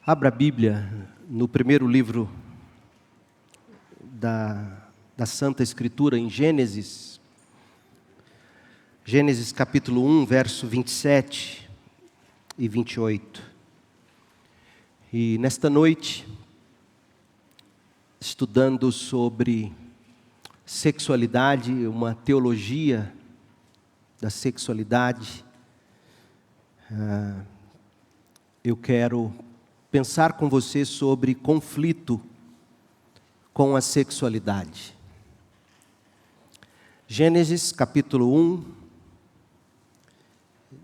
Abra a Bíblia no primeiro livro da Santa Escritura, em Gênesis. Gênesis capítulo 1, verso 27 e 28. E nesta noite, estudando sobre sexualidade, uma teologia da sexualidade, eu quero pensar com você sobre conflito com a sexualidade. Gênesis capítulo 1,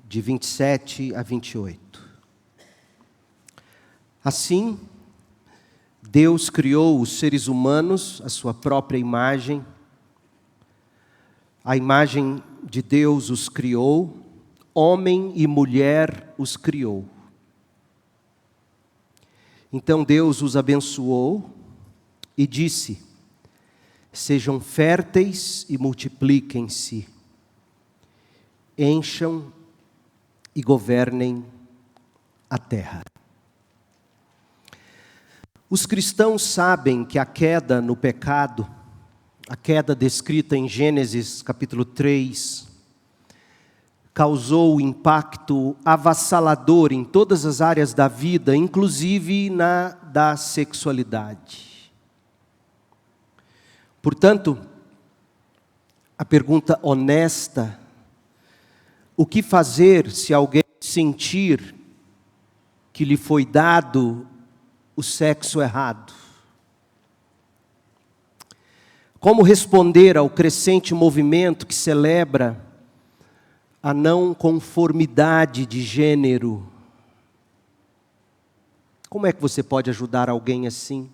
de 27 a 28. Assim, Deus criou os seres humanos à sua própria imagem. A imagem de Deus os criou, homem e mulher os criou. Então Deus os abençoou e disse: sejam férteis e multipliquem-se, encham e governem a terra. Os cristãos sabem que a queda no pecado, a queda descrita em Gênesis capítulo 3, causou impacto avassalador em todas as áreas da vida, inclusive na da sexualidade. Portanto, a pergunta honesta: o que fazer se alguém sentir que lhe foi dado o sexo errado? Como responder ao crescente movimento que celebra a não conformidade de gênero? Como é que você pode ajudar alguém assim?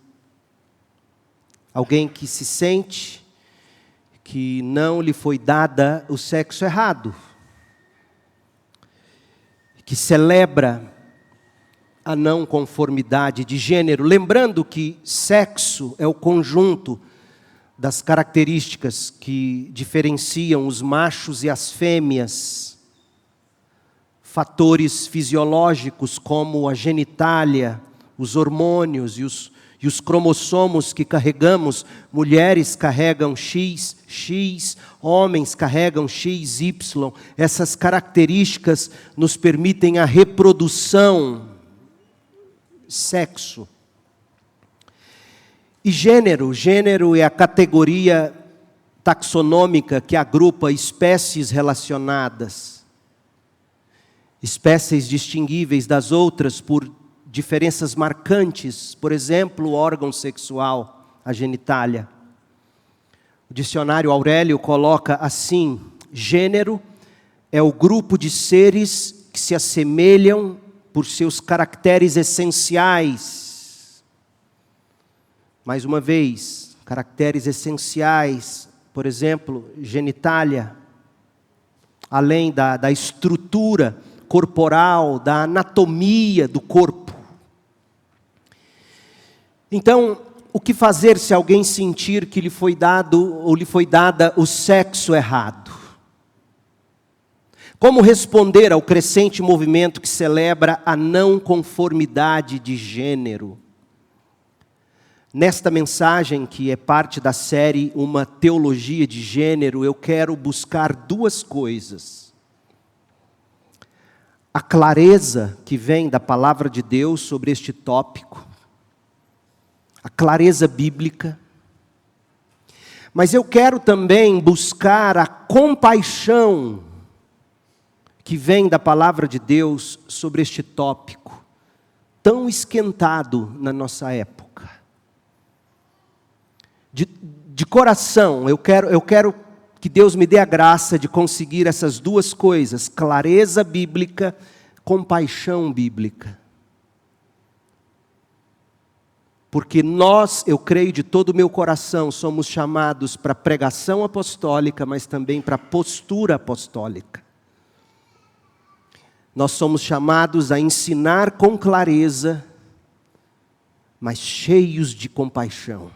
Alguém que se sente que não lhe foi dada o sexo errado, que celebra a não conformidade de gênero, lembrando que sexo é o conjunto das características que diferenciam os machos e as fêmeas, fatores fisiológicos como a genitália, os hormônios e os cromossomos que carregamos. Mulheres carregam X, homens carregam XY. Essas características nos permitem a reprodução, sexo. E gênero é a categoria taxonômica que agrupa espécies relacionadas, espécies distinguíveis das outras por diferenças marcantes, por exemplo, o órgão sexual, a genitália. O dicionário Aurélio coloca assim: gênero é o grupo de seres que se assemelham por seus caracteres essenciais. Mais uma vez, caracteres essenciais, por exemplo, genitália, além da estrutura corporal, da anatomia do corpo. Então, o que fazer se alguém sentir que lhe foi dado ou lhe foi dada o sexo errado? Como responder ao crescente movimento que celebra a não conformidade de gênero? Nesta mensagem, que é parte da série Uma Teologia de Gênero, eu quero buscar duas coisas: a clareza que vem da palavra de Deus sobre este tópico, a clareza bíblica, mas eu quero também buscar a compaixão que vem da palavra de Deus sobre este tópico, tão esquentado na nossa época. De coração, eu quero que Deus me dê a graça de conseguir essas duas coisas: clareza bíblica, compaixão bíblica. Porque nós, eu creio de todo o meu coração, somos chamados para pregação apostólica, mas também para postura apostólica. Nós somos chamados a ensinar com clareza, mas cheios de compaixão.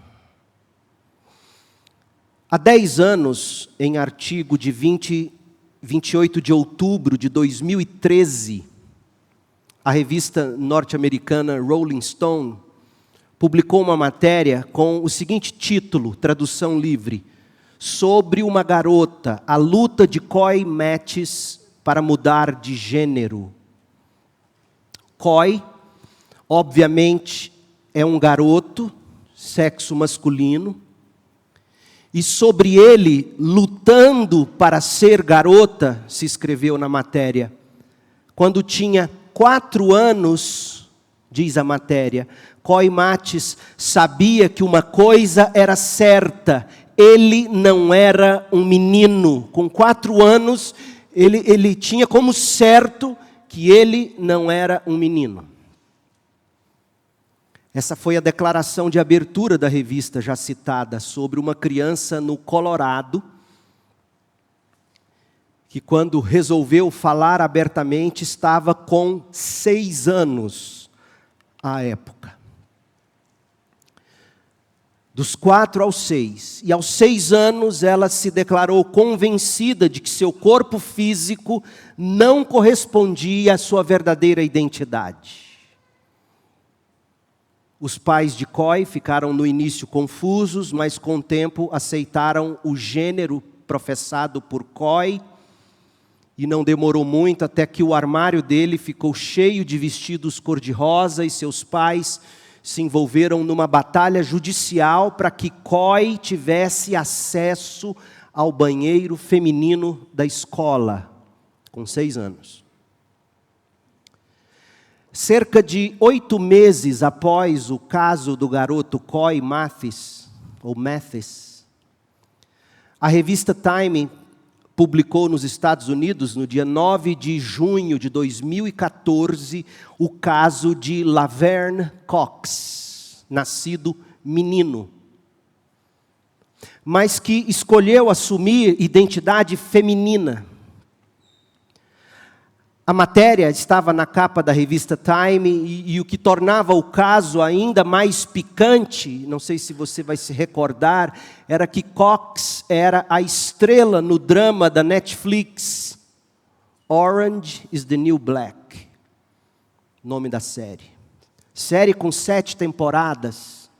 Há 10 anos, em artigo de 28 de outubro de 2013, a revista norte-americana Rolling Stone publicou uma matéria com o seguinte título, tradução livre: sobre uma garota, a luta de Coy Mattis para mudar de gênero. Coy, obviamente, é um garoto, sexo masculino, e sobre ele, lutando para ser garota, se escreveu na matéria, quando tinha 4 anos, diz a matéria, Coy Mattis sabia que uma coisa era certa: ele não era um menino. Com 4 anos, ele tinha como certo que ele não era um menino. Essa foi a declaração de abertura da revista já citada, sobre uma criança no Colorado, que quando resolveu falar abertamente, estava com 6 anos à época. Dos 4 aos 6. E aos 6 anos ela se declarou convencida de que seu corpo físico não correspondia à sua verdadeira identidade. Os pais de Coy ficaram no início confusos, mas com o tempo aceitaram o gênero professado por Coy. E não demorou muito até que o armário dele ficou cheio de vestidos cor-de-rosa e seus pais se envolveram numa batalha judicial para que Coy tivesse acesso ao banheiro feminino da escola, com 6 anos. Cerca de 8 meses após o caso do garoto Coy Mattis, a revista Time publicou nos Estados Unidos, no dia 9 de junho de 2014, o caso de Laverne Cox, nascido menino, mas que escolheu assumir identidade feminina. A matéria estava na capa da revista Time e o que tornava o caso ainda mais picante, não sei se você vai se recordar, era que Cox era a estrela no drama da Netflix, Orange is the New Black, nome da série. Série com 7 temporadas,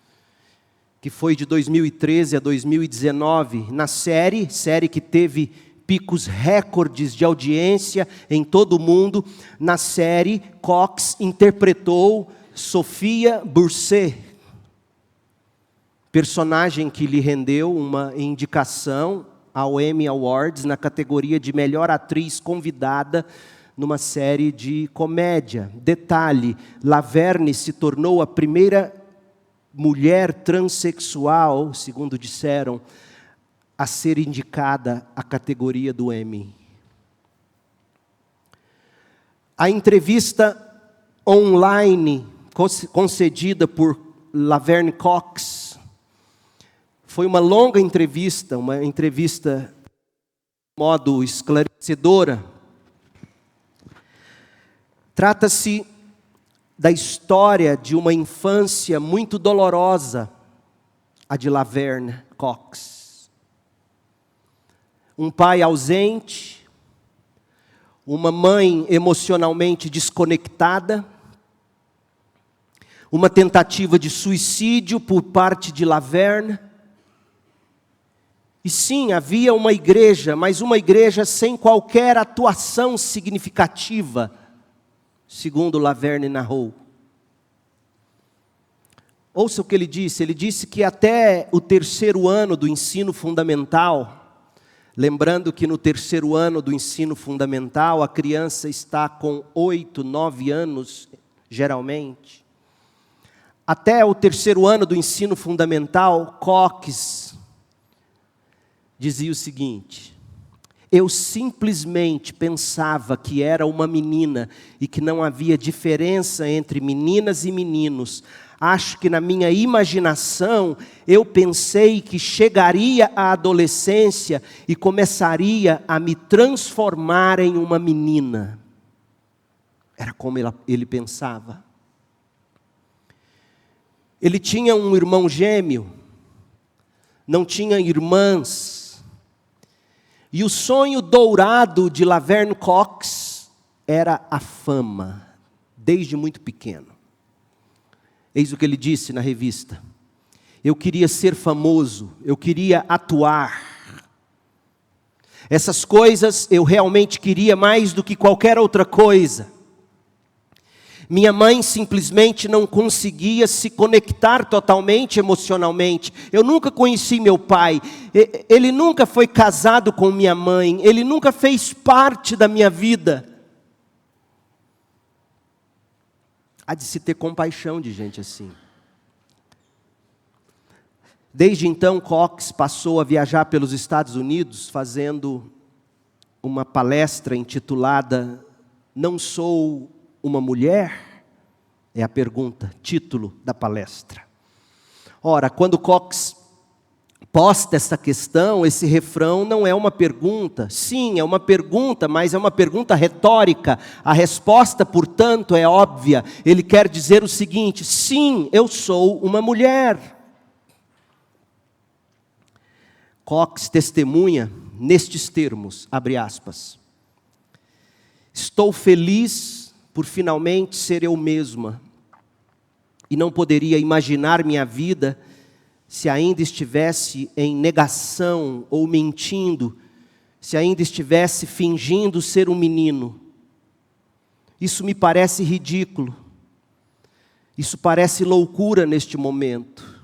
que foi de 2013 a 2019. Na série que teve picos recordes de audiência em todo o mundo. Na série, Cox interpretou Sophia Bursey, personagem que lhe rendeu uma indicação ao Emmy Awards na categoria de melhor atriz convidada numa série de comédia. Detalhe, Laverne se tornou a primeira mulher transexual, segundo disseram, a ser indicada à categoria do Emmy. A entrevista online concedida por Laverne Cox foi uma longa entrevista, de modo esclarecedora. Trata-se da história de uma infância muito dolorosa, a de Laverne Cox. Um pai ausente, uma mãe emocionalmente desconectada, uma tentativa de suicídio por parte de Laverne. E sim, havia uma igreja, mas uma igreja sem qualquer atuação significativa, segundo Laverne narrou. Ouça o que ele disse que até o 3º ano do ensino fundamental, lembrando que no 3º ano do ensino fundamental, a criança está com 8, 9 anos, geralmente. Até o 3º ano do ensino fundamental, Cox dizia o seguinte: eu simplesmente pensava que era uma menina e que não havia diferença entre meninas e meninos. Acho que na minha imaginação, eu pensei que chegaria à adolescência e começaria a me transformar em uma menina. Era como ele pensava. Ele tinha um irmão gêmeo, não tinha irmãs. E o sonho dourado de Laverne Cox era a fama, desde muito pequeno. Eis o que ele disse na revista: eu queria ser famoso, eu queria atuar. Essas coisas eu realmente queria mais do que qualquer outra coisa. Minha mãe simplesmente não conseguia se conectar totalmente emocionalmente. Eu nunca conheci meu pai. Ele nunca foi casado com minha mãe. Ele nunca fez parte da minha vida. Há de se ter compaixão de gente assim. Desde então, Cox passou a viajar pelos Estados Unidos, fazendo uma palestra intitulada "Não Sou uma Mulher?" É a pergunta, título da palestra. Ora, quando Cox posta essa questão, esse refrão não é uma pergunta. Sim, é uma pergunta, mas é uma pergunta retórica. A resposta, portanto, é óbvia. Ele quer dizer o seguinte: sim, eu sou uma mulher. Cox testemunha nestes termos, abre aspas: estou feliz por finalmente ser eu mesma, e não poderia imaginar minha vida se ainda estivesse em negação ou mentindo, se ainda estivesse fingindo ser um menino. Isso me parece ridículo, isso parece loucura neste momento.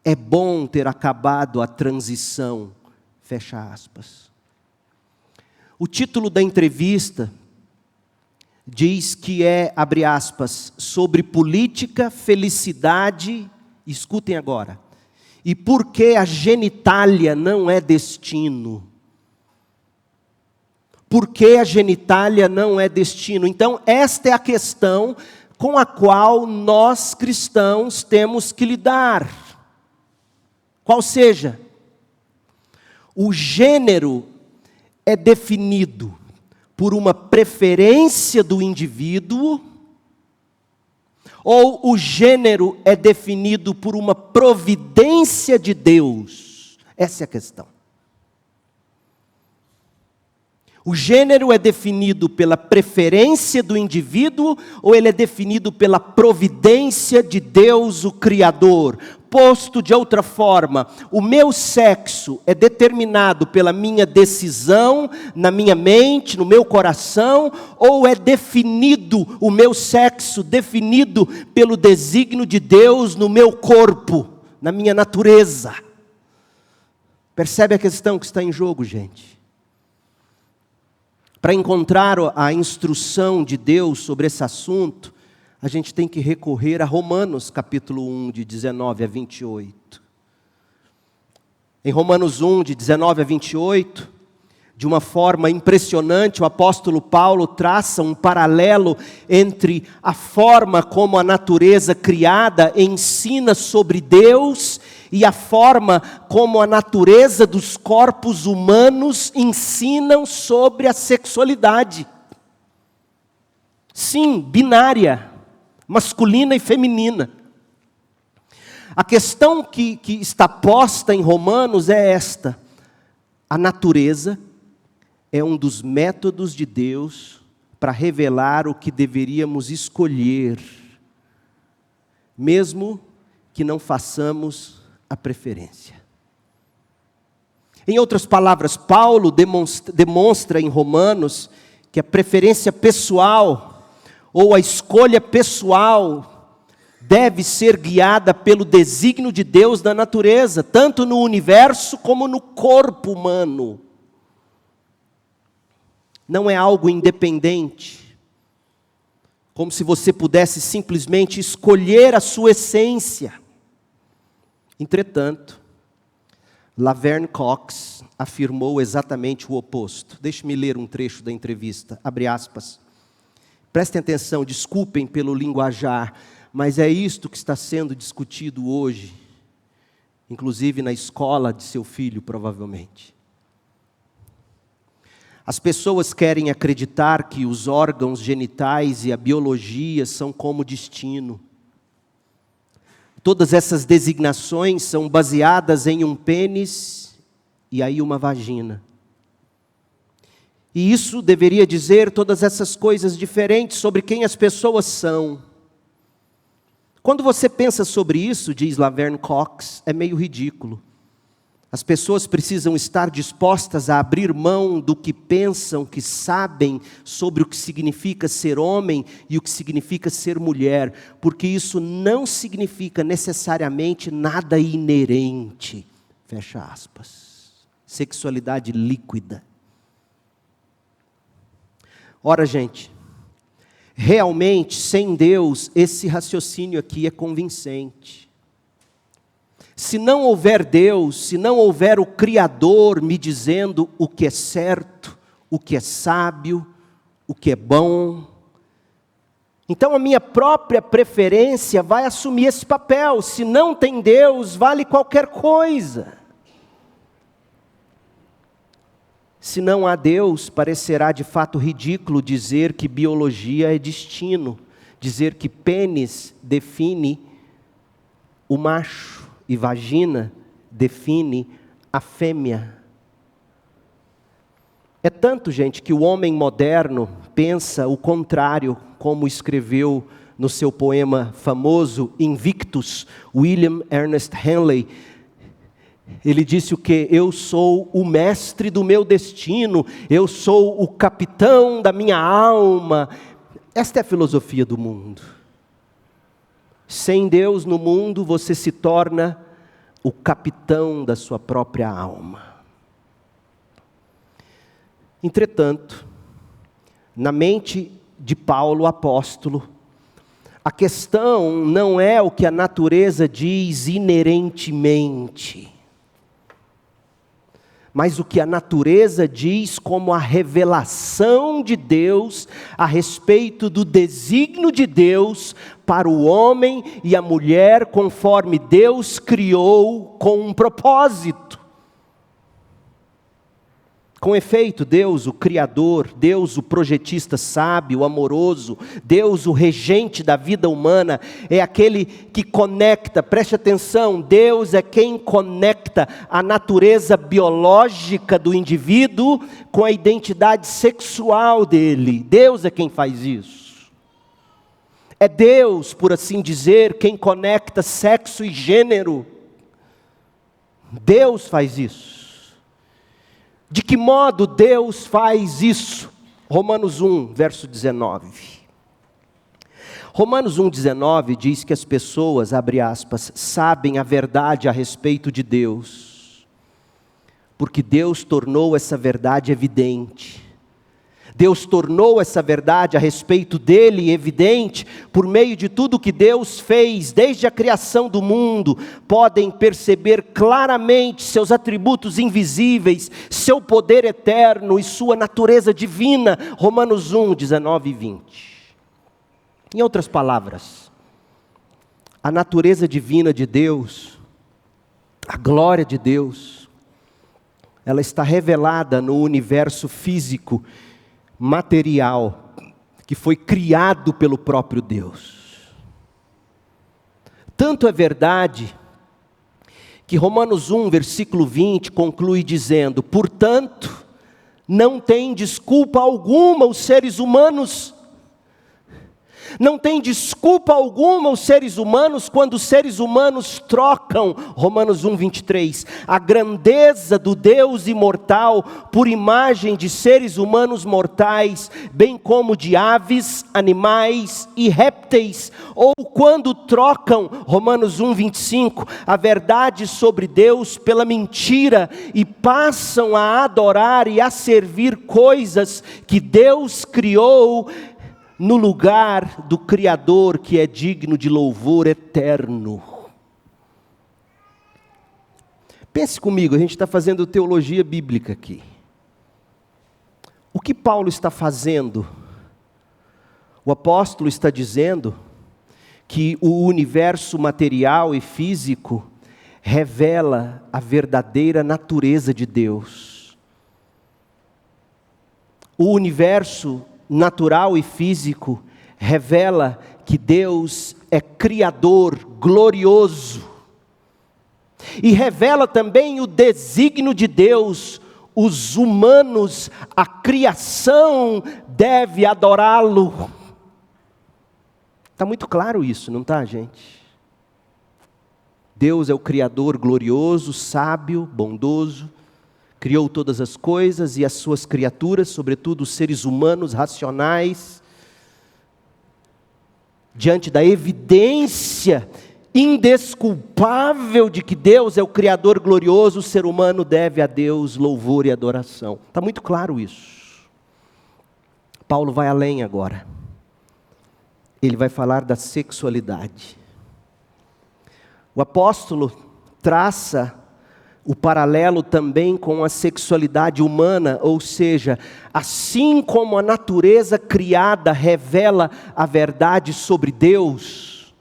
É bom ter acabado a transição, fecha aspas. O título da entrevista diz que é, abre aspas, sobre política, felicidade, escutem agora, e por que a genitália não é destino. Por que a genitália não é destino? Então, esta é a questão com a qual nós cristãos temos que lidar. Qual seja, o gênero é definido por uma preferência do indivíduo, ou o gênero é definido por uma providência de Deus? Essa é a questão. O gênero é definido pela preferência do indivíduo, ou ele é definido pela providência de Deus, o Criador? Posto de outra forma, o meu sexo é determinado pela minha decisão, na minha mente, no meu coração, ou é definido o meu sexo, definido pelo desígnio de Deus no meu corpo, na minha natureza? Percebe a questão que está em jogo, gente? Para encontrar a instrução de Deus sobre esse assunto, a gente tem que recorrer a Romanos capítulo 1, de 19 a 28. Em Romanos 1, de 19 a 28, de uma forma impressionante, o apóstolo Paulo traça um paralelo entre a forma como a natureza criada ensina sobre Deus e a forma como a natureza dos corpos humanos ensinam sobre a sexualidade. Sim, binária, masculina e feminina. A questão que está posta em Romanos é esta: a natureza é um dos métodos de Deus para revelar o que deveríamos escolher, mesmo que não façamos a preferência. Em outras palavras, Paulo demonstra em Romanos que a preferência pessoal, ou a escolha pessoal, deve ser guiada pelo desígnio de Deus da natureza, tanto no universo como no corpo humano. Não é algo independente, como se você pudesse simplesmente escolher a sua essência. Entretanto, Laverne Cox afirmou exatamente o oposto. Deixe-me ler um trecho da entrevista, abre aspas. Prestem atenção, desculpem pelo linguajar, mas é isto que está sendo discutido hoje, inclusive na escola de seu filho, provavelmente. As pessoas querem acreditar que os órgãos genitais e a biologia são como destino. Todas essas designações são baseadas em um pênis e aí uma vagina. E isso deveria dizer todas essas coisas diferentes sobre quem as pessoas são. Quando você pensa sobre isso, diz Laverne Cox, é meio ridículo. As pessoas precisam estar dispostas a abrir mão do que pensam, que sabem sobre o que significa ser homem e o que significa ser mulher, porque isso não significa necessariamente nada inerente. Fecha aspas. Sexualidade líquida. Ora, gente, realmente, sem Deus, esse raciocínio aqui é convincente. Se não houver Deus, se não houver o Criador me dizendo o que é certo, o que é sábio, o que é bom, então a minha própria preferência vai assumir esse papel. Se não tem Deus, vale qualquer coisa. Se não há Deus, parecerá de fato ridículo dizer que biologia é destino, dizer que pênis define o macho e vagina define a fêmea. É tanto, gente, que o homem moderno pensa o contrário, como escreveu no seu poema famoso, Invictus, William Ernest Henley. Ele disse o quê? Eu sou o mestre do meu destino, eu sou o capitão da minha alma. Esta é a filosofia do mundo. Sem Deus no mundo, você se torna o capitão da sua própria alma. Entretanto, na mente de Paulo, apóstolo, a questão não é o que a natureza diz inerentemente, mas o que a natureza diz como a revelação de Deus a respeito do desígnio de Deus para o homem e a mulher, conforme Deus criou com um propósito. Com efeito, Deus, o Criador, Deus, o projetista sábio, amoroso, Deus, o regente da vida humana, é aquele que conecta, preste atenção, Deus é quem conecta a natureza biológica do indivíduo com a identidade sexual dele. Deus é quem faz isso. É Deus, por assim dizer, quem conecta sexo e gênero. Deus faz isso. De que modo Deus faz isso? Romanos 1, verso 19. Romanos 1, 19 diz que as pessoas, abre aspas, sabem a verdade a respeito de Deus, porque Deus tornou essa verdade evidente. Deus tornou essa verdade a respeito dele evidente por meio de tudo que Deus fez, desde a criação do mundo. Podem perceber claramente seus atributos invisíveis, seu poder eterno e sua natureza divina. Romanos 1, 19 e 20. Em outras palavras, a natureza divina de Deus, a glória de Deus, ela está revelada no universo físico, material, que foi criado pelo próprio Deus. Tanto é verdade, que Romanos 1, versículo 20, conclui dizendo: portanto, não tem desculpa alguma os seres humanos, não tem desculpa alguma os seres humanos quando os seres humanos trocam, Romanos 1, 23, a grandeza do Deus imortal por imagem de seres humanos mortais, bem como de aves, animais e répteis, ou quando trocam, Romanos 1, 25, a verdade sobre Deus pela mentira e passam a adorar e a servir coisas que Deus criou, no lugar do Criador que é digno de louvor eterno. Pense comigo, a gente está fazendo teologia bíblica aqui. O que Paulo está fazendo? O apóstolo está dizendo que o universo material e físico revela a verdadeira natureza de Deus. O universo natural e físico revela que Deus é criador, glorioso. E revela também o desígnio de Deus, os humanos, a criação deve adorá-lo. Está muito claro isso, não está, gente? Deus é o Criador glorioso, sábio, bondoso, criou todas as coisas e as suas criaturas, sobretudo os seres humanos racionais, diante da evidência indesculpável de que Deus é o Criador glorioso, o ser humano deve a Deus louvor e adoração. Está muito claro isso. Paulo vai além agora. Ele vai falar da sexualidade. O apóstolo traça o paralelo também com a sexualidade humana, ou seja, assim como a natureza criada revela a verdade sobre Deus,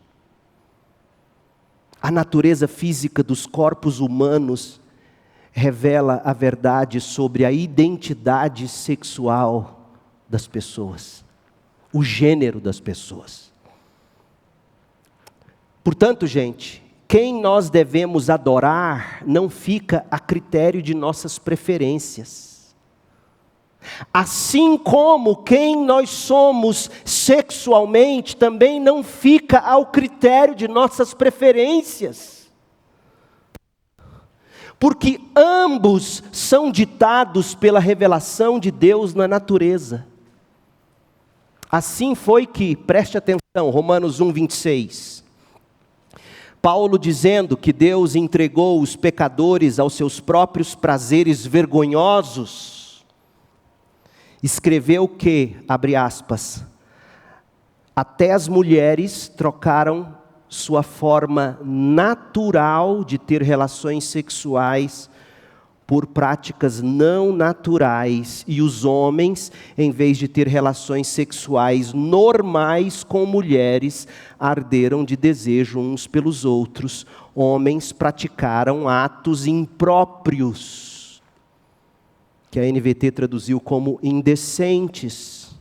a natureza física dos corpos humanos revela a verdade sobre a identidade sexual das pessoas, o gênero das pessoas. Portanto, gente, quem nós devemos adorar não fica a critério de nossas preferências. Assim como quem nós somos sexualmente também não fica ao critério de nossas preferências. Porque ambos são ditados pela revelação de Deus na natureza. Assim foi que, preste atenção, Romanos 1:26. Paulo dizendo que Deus entregou os pecadores aos seus próprios prazeres vergonhosos, escreveu que, abre aspas, até as mulheres trocaram sua forma natural de ter relações sexuais por práticas não naturais, e os homens, em vez de ter relações sexuais normais com mulheres, arderam de desejo uns pelos outros. Homens praticaram atos impróprios, que a NVT traduziu como indecentes,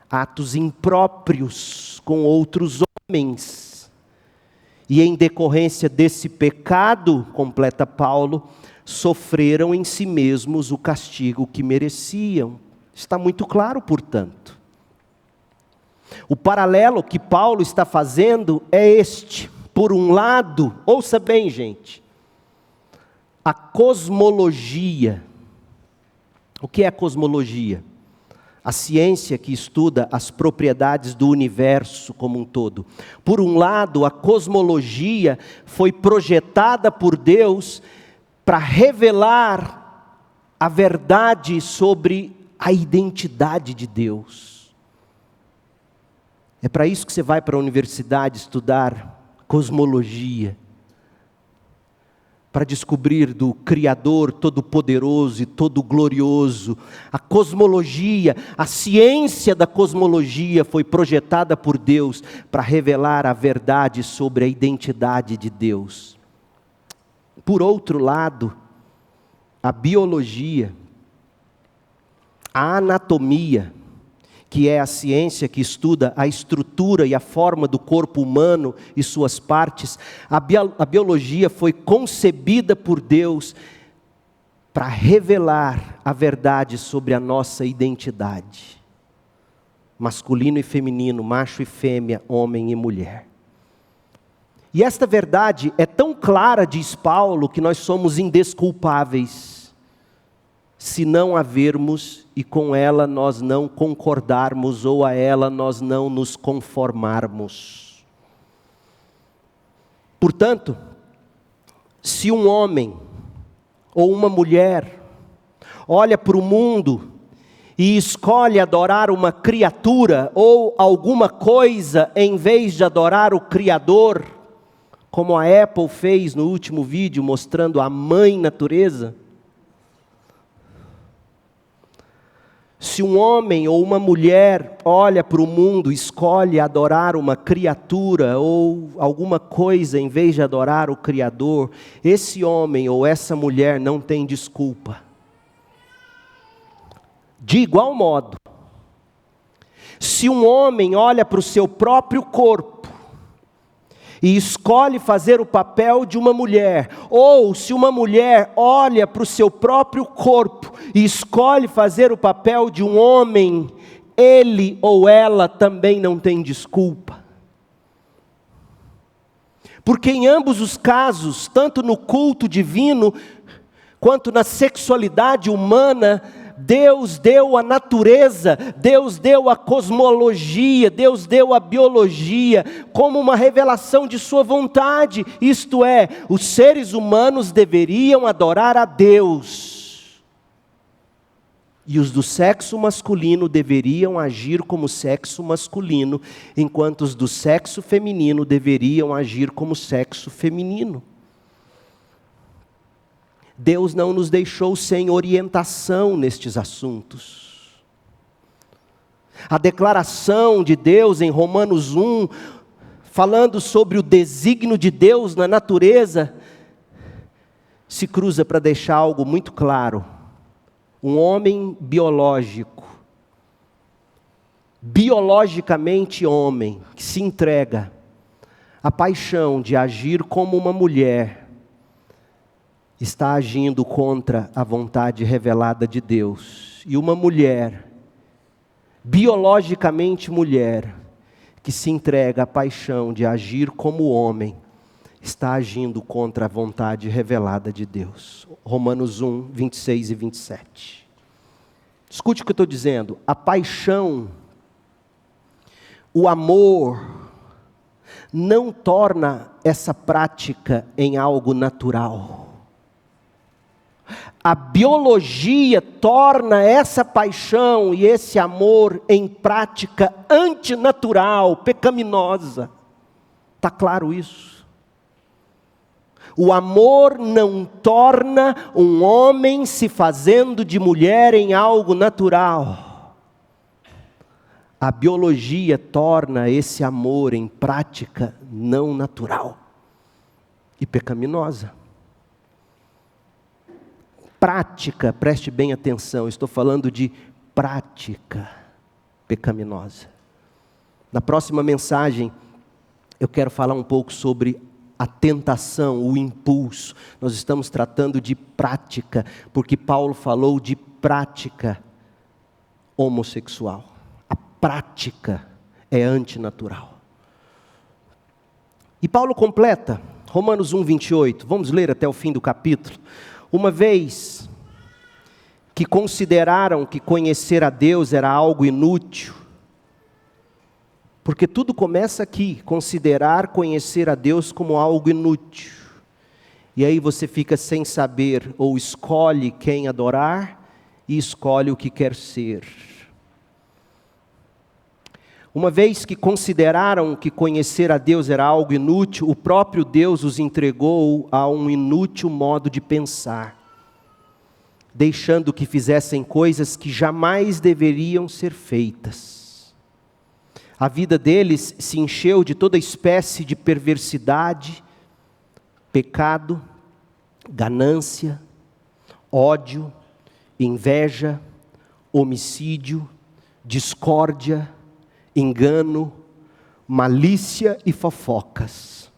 atos impróprios com outros homens. E em decorrência desse pecado, completa Paulo, sofreram em si mesmos o castigo que mereciam. Está muito claro, portanto. O paralelo que Paulo está fazendo é este. Por um lado, ouça bem, gente, a cosmologia. O que é a cosmologia? A ciência que estuda as propriedades do universo como um todo. Por um lado, a cosmologia foi projetada por Deus para revelar a verdade sobre a identidade de Deus. É para isso que você vai para a universidade estudar cosmologia, para descobrir do Criador todo-poderoso e todo-glorioso. A cosmologia, a ciência da cosmologia foi projetada por Deus para revelar a verdade sobre a identidade de Deus. Por outro lado, a biologia, a anatomia, que é a ciência que estuda a estrutura e a forma do corpo humano e suas partes, a biologia foi concebida por Deus para revelar a verdade sobre a nossa identidade. Masculino e feminino, macho e fêmea, homem e mulher. E esta verdade é tão clara, diz Paulo, que nós somos indesculpáveis, se não a vermos e com ela nós não concordarmos ou a ela nós não nos conformarmos. Portanto, se um homem ou uma mulher olha para o mundo e escolhe adorar uma criatura ou alguma coisa em vez de adorar o Criador, como a Apple fez no último vídeo mostrando a mãe natureza, se um homem ou uma mulher olha para o mundo e escolhe adorar uma criatura ou alguma coisa em vez de adorar o Criador, esse homem ou essa mulher não tem desculpa. De igual modo, se um homem olha para o seu próprio corpo e escolhe fazer o papel de uma mulher, ou se uma mulher olha para o seu próprio corpo e escolhe fazer o papel de um homem, ele ou ela também não tem desculpa. Porque em ambos os casos, tanto no culto divino, quanto na sexualidade humana, Deus deu a natureza, Deus deu a cosmologia, Deus deu a biologia, como uma revelação de sua vontade. Isto é, os seres humanos deveriam adorar a Deus. E os do sexo masculino deveriam agir como sexo masculino, enquanto os do sexo feminino deveriam agir como sexo feminino. Deus não nos deixou sem orientação nestes assuntos. A declaração de Deus em Romanos 1, falando sobre o desígnio de Deus na natureza, se cruza para deixar algo muito claro. Um homem biologicamente homem, que se entrega à paixão de agir como uma mulher, está agindo contra a vontade revelada de Deus. E uma mulher, biologicamente mulher, que se entrega à paixão de agir como homem, está agindo contra a vontade revelada de Deus. Romanos 1, 26 e 27. Escute o que eu estou dizendo. A paixão, o amor, não torna essa prática em algo natural. A biologia torna essa paixão e esse amor em prática antinatural, pecaminosa. Está claro isso? O amor não torna um homem se fazendo de mulher em algo natural. A biologia torna esse amor em prática não natural e pecaminosa. Prática, preste bem atenção, estou falando de prática pecaminosa. Na próxima mensagem, eu quero falar um pouco sobre a tentação, o impulso. Nós estamos tratando de prática, porque Paulo falou de prática homossexual. A prática é antinatural. E Paulo completa, Romanos 1, 28, vamos ler até o fim do capítulo. Uma vez que consideraram que conhecer a Deus era algo inútil, porque tudo começa aqui, considerar conhecer a Deus como algo inútil. E aí você fica sem saber, ou escolhe quem adorar, e escolhe o que quer ser. Uma vez que consideraram que conhecer a Deus era algo inútil, o próprio Deus os entregou a um inútil modo de pensar, deixando que fizessem coisas que jamais deveriam ser feitas. A vida deles se encheu de toda espécie de perversidade, pecado, ganância, ódio, inveja, homicídio, discórdia, engano, malícia e fofocas.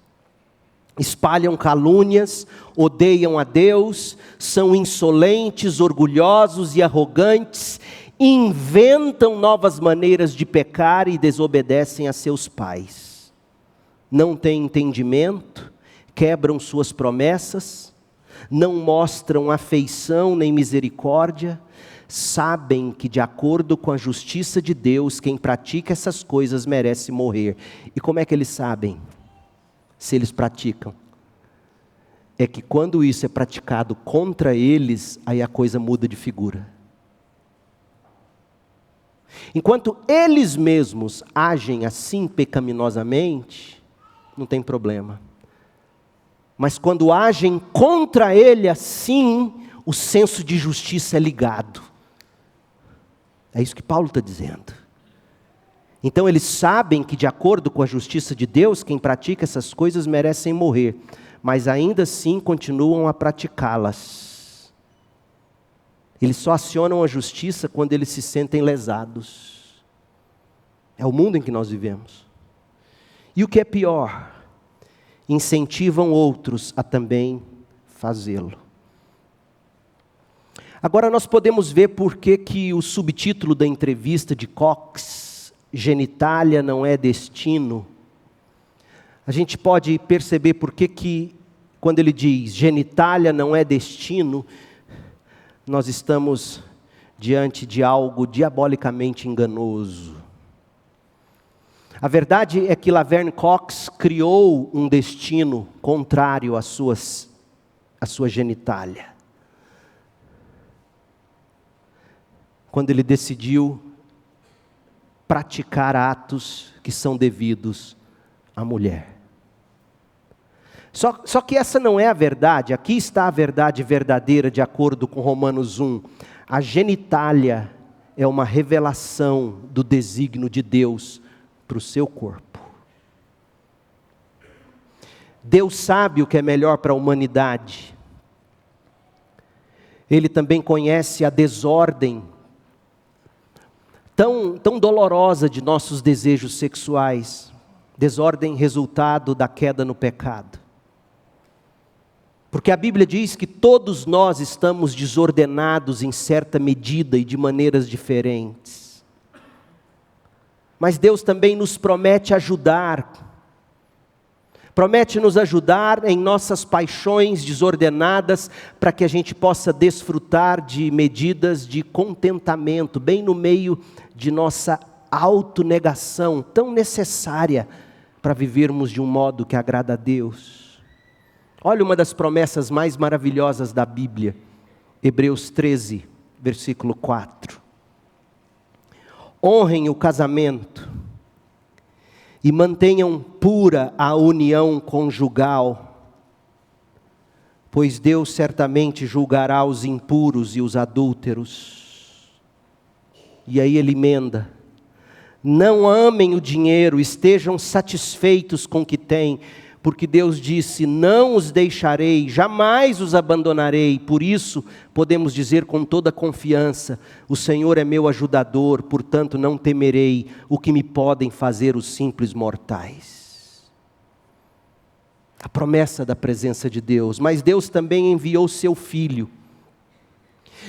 Espalham calúnias, odeiam a Deus, são insolentes, orgulhosos e arrogantes, inventam novas maneiras de pecar e desobedecem a seus pais. Não têm entendimento, quebram suas promessas, não mostram afeição nem misericórdia, sabem que de acordo com a justiça de Deus, quem pratica essas coisas merece morrer. E como é que eles sabem? Se eles praticam. É que quando isso é praticado contra eles, aí a coisa muda de figura. Enquanto eles mesmos agem assim pecaminosamente, não tem problema. Mas quando agem contra ele assim, o senso de justiça é ligado. É isso que Paulo está dizendo. Então eles sabem que de acordo com a justiça de Deus, quem pratica essas coisas merecem morrer, mas ainda assim continuam a praticá-las. Eles só acionam a justiça quando eles se sentem lesados. É o mundo em que nós vivemos. E o que é pior, incentivam outros a também fazê-lo. Agora nós podemos ver por que o subtítulo da entrevista de Cox, Genitália não é destino. A gente pode perceber por que quando ele diz genitália não é destino, nós estamos diante de algo diabolicamente enganoso. A verdade é que Laverne Cox criou um destino contrário à sua genitália. Quando ele decidiu praticar atos que são devidos à mulher. Só que essa não é a verdade. Aqui está a verdade verdadeira de acordo com Romanos 1. A genitália é uma revelação do desígnio de Deus para o seu corpo. Deus sabe o que é melhor para a humanidade. Ele também conhece a desordem tão dolorosa de nossos desejos sexuais, desordem resultado da queda no pecado. Porque a Bíblia diz que todos nós estamos desordenados em certa medida e de maneiras diferentes. Mas Deus também nos promete promete nos ajudar em nossas paixões desordenadas, para que a gente possa desfrutar de medidas de contentamento, bem no meio de nossa autonegação, tão necessária para vivermos de um modo que agrada a Deus. Olha uma das promessas mais maravilhosas da Bíblia, Hebreus 13, versículo 4. Honrem o casamento e mantenham pura a união conjugal, pois Deus certamente julgará os impuros e os adúlteros. E aí ele emenda: não amem o dinheiro, estejam satisfeitos com o que têm, porque Deus disse, não os deixarei, jamais os abandonarei. Por isso, podemos dizer com toda confiança, o Senhor é meu ajudador, portanto não temerei o que me podem fazer os simples mortais. A promessa da presença de Deus, mas Deus também enviou seu Filho.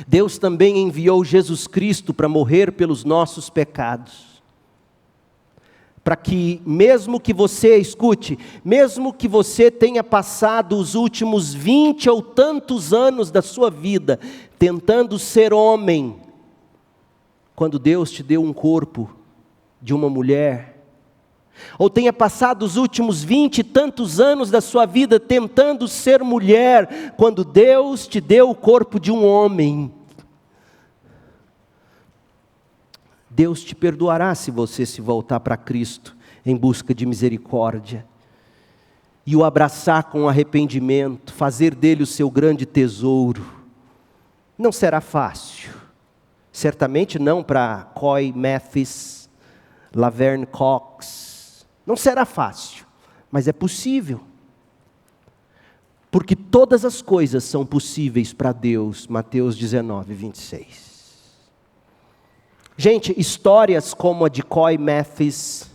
Deus também enviou Jesus Cristo para morrer pelos nossos pecados. Para que mesmo que você tenha passado os últimos 20 ou tantos anos da sua vida tentando ser homem, quando Deus te deu um corpo de uma mulher, ou tenha passado os últimos 20 e tantos anos da sua vida tentando ser mulher, quando Deus te deu o corpo de um homem, Deus te perdoará se você se voltar para Cristo em busca de misericórdia e o abraçar com arrependimento, fazer dele o seu grande tesouro. Não será fácil, certamente não para Coy Mathis, Laverne Cox, não será fácil, mas é possível, porque todas as coisas são possíveis para Deus. Mateus 19, 26. Gente, histórias como a de Coy Mathis,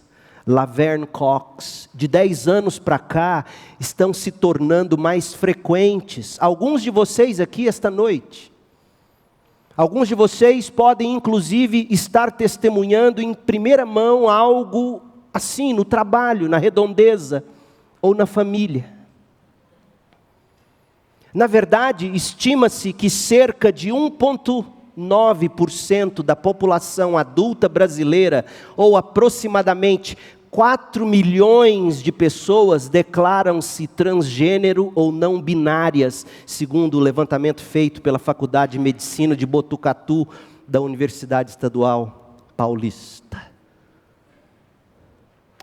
Laverne Cox, de 10 anos para cá, estão se tornando mais frequentes. Alguns de vocês aqui esta noite, alguns de vocês podem inclusive estar testemunhando em primeira mão algo assim, no trabalho, na redondeza ou na família. Na verdade, estima-se que cerca de 1,9% da população adulta brasileira, ou aproximadamente 4 milhões de pessoas, declaram-se transgênero ou não binárias, segundo o levantamento feito pela Faculdade de Medicina de Botucatu, da Universidade Estadual Paulista.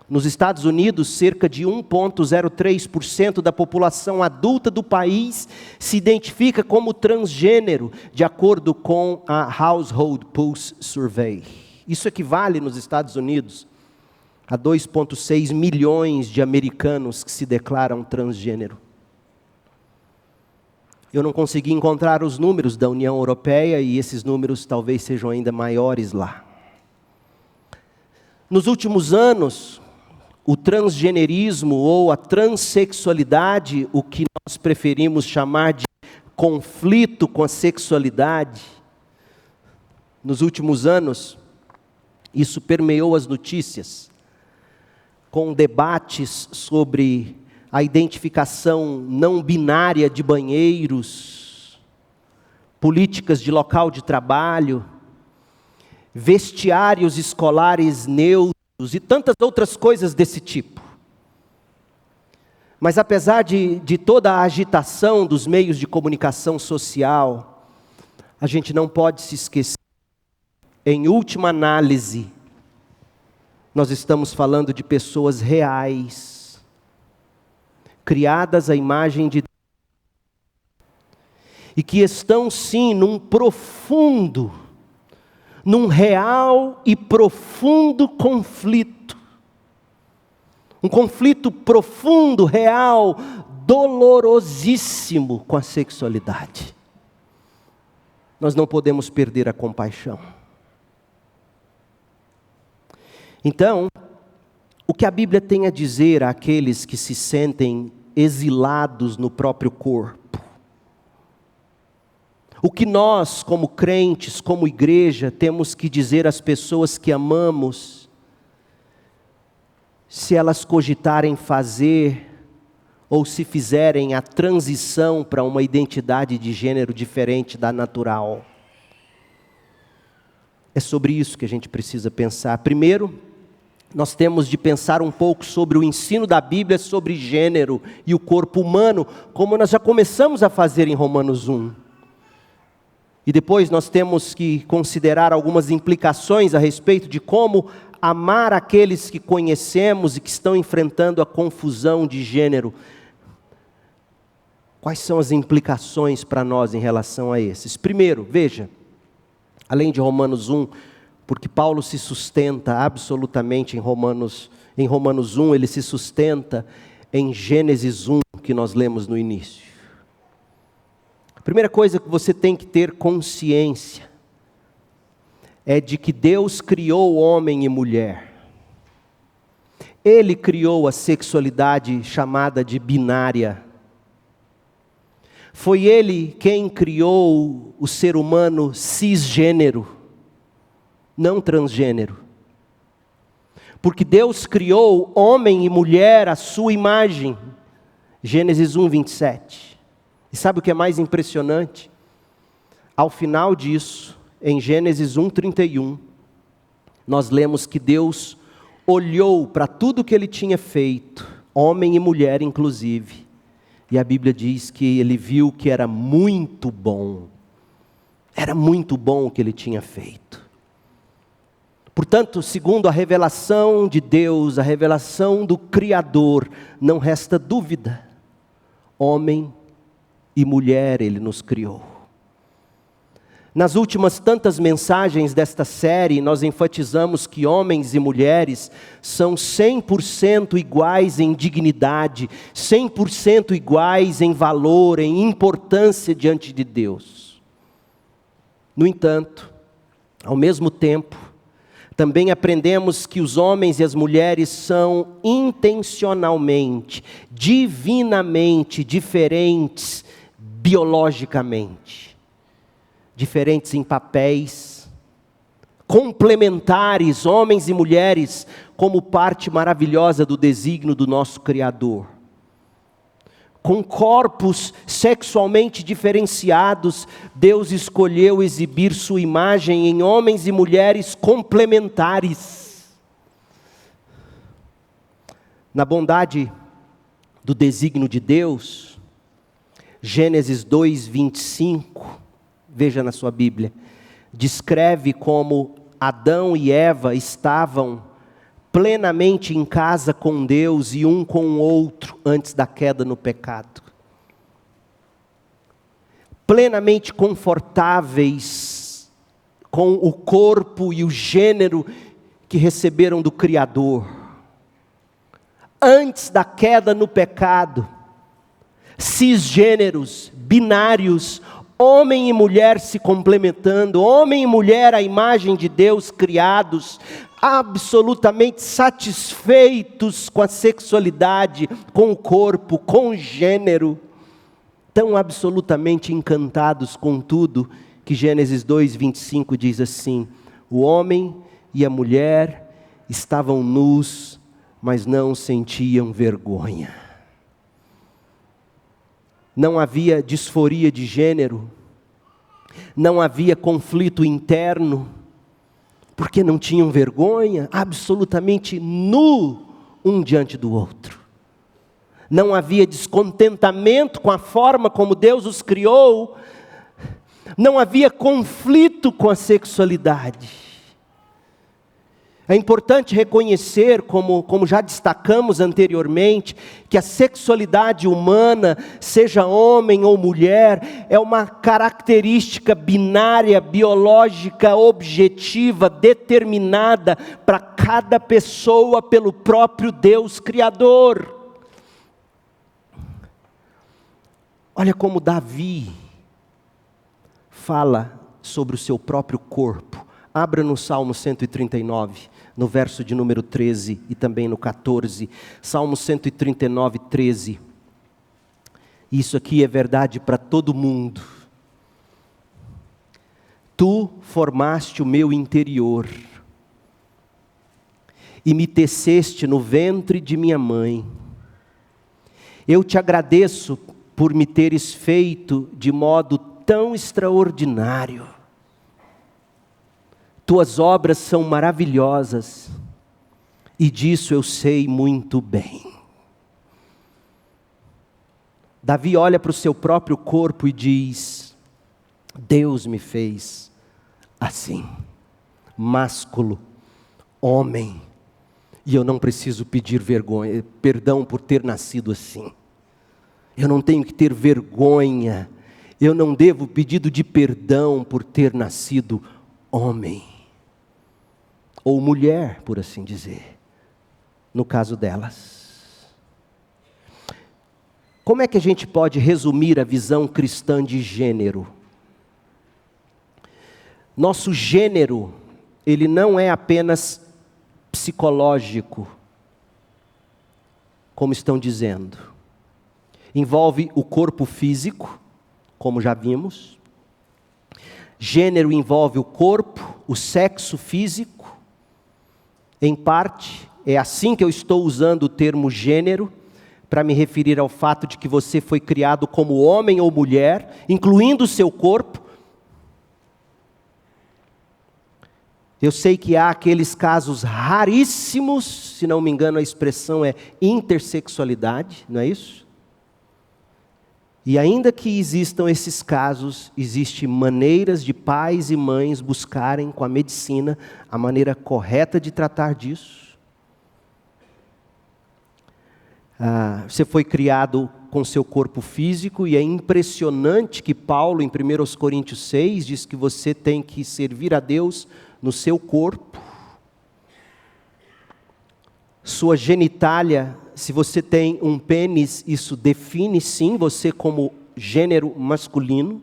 Nos Estados Unidos, cerca de 1,03% da população adulta do país se identifica como transgênero, de acordo com a Household Pulse Survey. Isso equivale nos Estados Unidos a 2,6 milhões de americanos que se declaram transgênero. Eu não consegui encontrar os números da União Europeia e esses números talvez sejam ainda maiores lá. Nos últimos anos, o transgenerismo ou a transexualidade, o que nós preferimos chamar de conflito com a sexualidade, nos últimos anos, isso permeou as notícias, com debates sobre a identificação não binária de banheiros, políticas de local de trabalho, vestiários escolares neutros e tantas outras coisas desse tipo. Mas apesar de toda a agitação dos meios de comunicação social, a gente não pode se esquecer, em última análise, nós estamos falando de pessoas reais, criadas à imagem de Deus, e que estão sim num real e profundo conflito. Um conflito profundo, real, dolorosíssimo com a sexualidade. Nós não podemos perder a compaixão. Então, o que a Bíblia tem a dizer àqueles que se sentem exilados no próprio corpo? O que nós, como crentes, como igreja, temos que dizer às pessoas que amamos, se elas cogitarem fazer, ou se fizerem a transição para uma identidade de gênero diferente da natural? É sobre isso que a gente precisa pensar. Primeiro, nós temos de pensar um pouco sobre o ensino da Bíblia sobre gênero e o corpo humano, como nós já começamos a fazer em Romanos 1. E depois nós temos que considerar algumas implicações a respeito de como amar aqueles que conhecemos e que estão enfrentando a confusão de gênero. Quais são as implicações para nós em relação a esses? Primeiro, veja, além de Romanos 1, porque Paulo se sustenta absolutamente em Romanos 1, ele se sustenta em Gênesis 1, que nós lemos no início. A primeira coisa que você tem que ter consciência é de que Deus criou homem e mulher. Ele criou a sexualidade chamada de binária. Foi Ele quem criou o ser humano cisgênero, não transgênero. Porque Deus criou homem e mulher à sua imagem. Gênesis 1, 27. E sabe o que é mais impressionante? Ao final disso, em Gênesis 1, 31, nós lemos que Deus olhou para tudo que Ele tinha feito, homem e mulher inclusive, e a Bíblia diz que Ele viu que era muito bom. Era muito bom o que Ele tinha feito. Portanto, segundo a revelação de Deus, a revelação do Criador, não resta dúvida, homem e mulher Ele nos criou. Nas últimas tantas mensagens desta série, nós enfatizamos que homens e mulheres são 100% iguais em dignidade, 100% iguais em valor, em importância diante de Deus. No entanto, ao mesmo tempo, também aprendemos que os homens e as mulheres são intencionalmente, divinamente diferentes biologicamente. Diferentes em papéis, complementares, homens e mulheres, como parte maravilhosa do desígnio do nosso Criador. Com corpos sexualmente diferenciados, Deus escolheu exibir sua imagem em homens e mulheres complementares. Na bondade do desígnio de Deus, Gênesis 2, 25, veja na sua Bíblia, descreve como Adão e Eva estavam plenamente em casa com Deus e um com o outro antes da queda no pecado. Plenamente confortáveis com o corpo e o gênero que receberam do Criador. Antes da queda no pecado, cisgêneros, binários, homem e mulher se complementando, homem e mulher à imagem de Deus criados, absolutamente satisfeitos com a sexualidade, com o corpo, com o gênero, tão absolutamente encantados com tudo, que Gênesis 2:25 diz assim: o homem e a mulher estavam nus, mas não sentiam vergonha. Não havia disforia de gênero, não havia conflito interno, porque não tinham vergonha, absolutamente nu um diante do outro. Não havia descontentamento com a forma como Deus os criou, não havia conflito com a sexualidade. É importante reconhecer, como já destacamos anteriormente, que a sexualidade humana, seja homem ou mulher, é uma característica binária, biológica, objetiva, determinada para cada pessoa pelo próprio Deus Criador. Olha como Davi fala sobre o seu próprio corpo. Abra no Salmo 139, no verso de número 13 e também no 14. Salmo 139, 13. Isso aqui é verdade para todo mundo. Tu formaste o meu interior e me teceste no ventre de minha mãe. Eu te agradeço por me teres feito de modo tão extraordinário. Tuas obras são maravilhosas, e disso eu sei muito bem. Davi olha para o seu próprio corpo e diz: Deus me fez assim, másculo, homem, e eu não preciso pedir perdão por ter nascido assim. Eu não tenho que ter vergonha, eu não devo pedido de perdão por ter nascido homem, ou mulher, por assim dizer, no caso delas. Como é que a gente pode resumir a visão cristã de gênero? Nosso gênero, ele não é apenas psicológico, como estão dizendo. Envolve o corpo físico, como já vimos. Gênero envolve o corpo, o sexo físico. Em parte, é assim que eu estou usando o termo gênero, para me referir ao fato de que você foi criado como homem ou mulher, incluindo o seu corpo. Eu sei que há aqueles casos raríssimos, se não me engano a expressão é intersexualidade, não é isso? E ainda que existam esses casos, existem maneiras de pais e mães buscarem com a medicina a maneira correta de tratar disso. Você foi criado com seu corpo físico, e é impressionante que Paulo, em 1 Coríntios 6, diz que você tem que servir a Deus no seu corpo. Sua genitália, se você tem um pênis, isso define sim você como gênero masculino.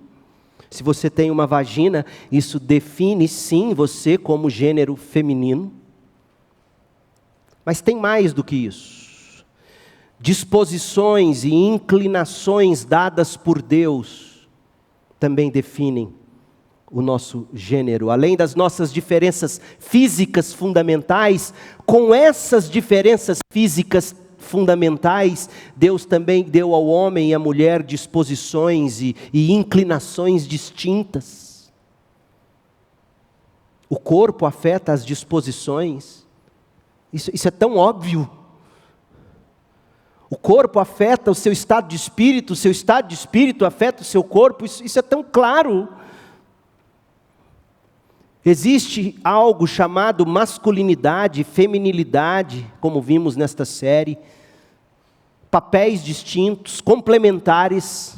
Se você tem uma vagina, isso define sim você como gênero feminino. Mas tem mais do que isso. Disposições e inclinações dadas por Deus também definem o nosso gênero. Além das nossas diferenças físicas fundamentais, com essas diferenças físicas fundamentais, Deus também deu ao homem e à mulher disposições e inclinações distintas. O corpo afeta as disposições. Isso é tão óbvio. O corpo afeta o seu estado de espírito afeta o seu corpo, isso é tão claro. Existe algo chamado masculinidade, feminilidade, como vimos nesta série, papéis distintos, complementares.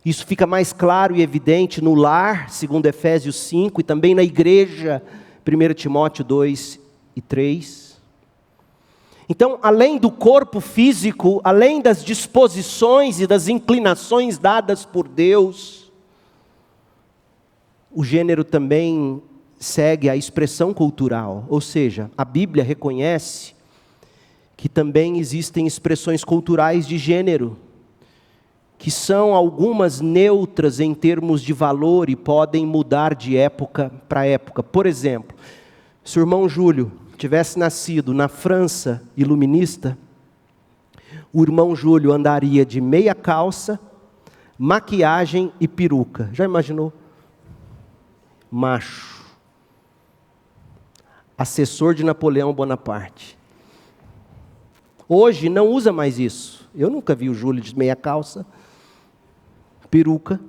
Isso fica mais claro e evidente no lar, segundo Efésios 5, e também na igreja, 1 Timóteo 2 e 3. Então, além do corpo físico, além das disposições e das inclinações dadas por Deus, o gênero também segue a expressão cultural, ou seja, a Bíblia reconhece que também existem expressões culturais de gênero, que são algumas neutras em termos de valor e podem mudar de época para época. Por exemplo, se o irmão Júlio tivesse nascido na França iluminista, o irmão Júlio andaria de meia calça, maquiagem e peruca. Já imaginou? Macho. Assessor de Napoleão Bonaparte. Hoje não usa mais isso. Eu nunca vi o Júlio de meia calça, peruca.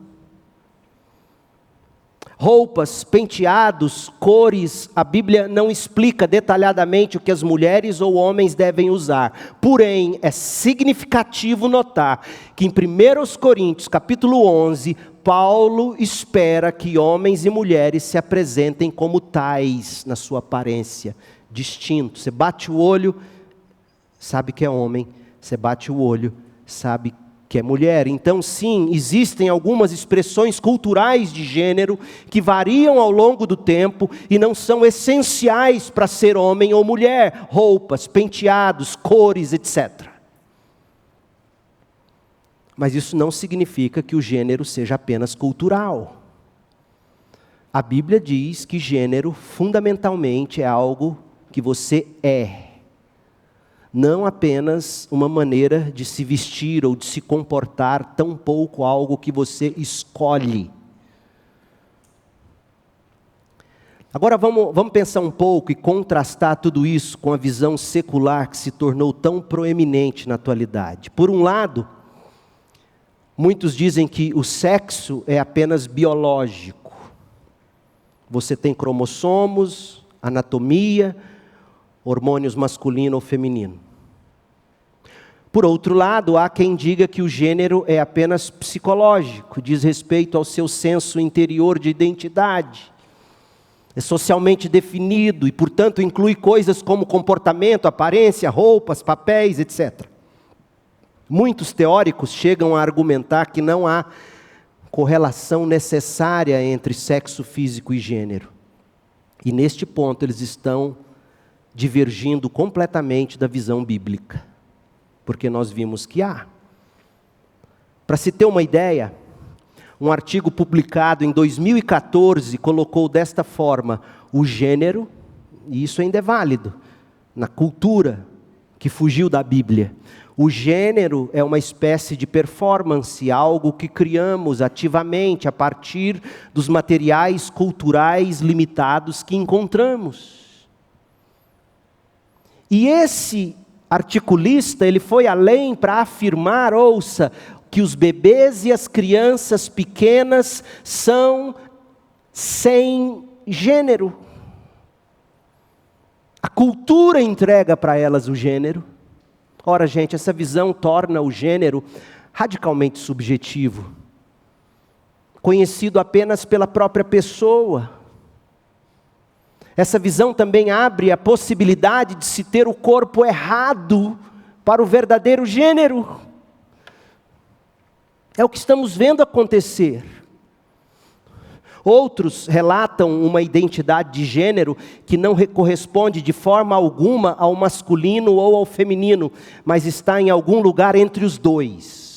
Roupas, penteados, cores, a Bíblia não explica detalhadamente o que as mulheres ou homens devem usar. Porém, é significativo notar que em 1 Coríntios, capítulo 11, Paulo espera que homens e mulheres se apresentem como tais na sua aparência, distintos. Você bate o olho, sabe que é homem. Você bate o olho, sabe que é mulher. Então, sim, existem algumas expressões culturais de gênero que variam ao longo do tempo e não são essenciais para ser homem ou mulher. Roupas, penteados, cores, etc. Mas isso não significa que o gênero seja apenas cultural. A Bíblia diz que gênero, fundamentalmente, é algo que você é. Não apenas uma maneira de se vestir ou de se comportar, tampouco algo que você escolhe. Agora vamos pensar um pouco e contrastar tudo isso com a visão secular que se tornou tão proeminente na atualidade. Por um lado, muitos dizem que o sexo é apenas biológico. Você tem cromossomos, anatomia, hormônios masculino ou feminino. Por outro lado, há quem diga que o gênero é apenas psicológico, diz respeito ao seu senso interior de identidade. É socialmente definido e, portanto, inclui coisas como comportamento, aparência, roupas, papéis, etc. Muitos teóricos chegam a argumentar que não há correlação necessária entre sexo físico e gênero. E neste ponto eles estão divergindo completamente da visão bíblica, porque nós vimos que há. Para se ter uma ideia, um artigo publicado em 2014 colocou desta forma: o gênero, e isso ainda é válido, na cultura que fugiu da Bíblia, o gênero é uma espécie de performance, algo que criamos ativamente a partir dos materiais culturais limitados que encontramos. E esse articulista, ele foi além para afirmar, ouça, que os bebês e as crianças pequenas são sem gênero. A cultura entrega para elas o gênero. Ora, gente, essa visão torna o gênero radicalmente subjetivo, conhecido apenas pela própria pessoa. Essa visão também abre a possibilidade de se ter o corpo errado para o verdadeiro gênero. É o que estamos vendo acontecer. Outros relatam uma identidade de gênero que não corresponde de forma alguma ao masculino ou ao feminino, mas está em algum lugar entre os dois.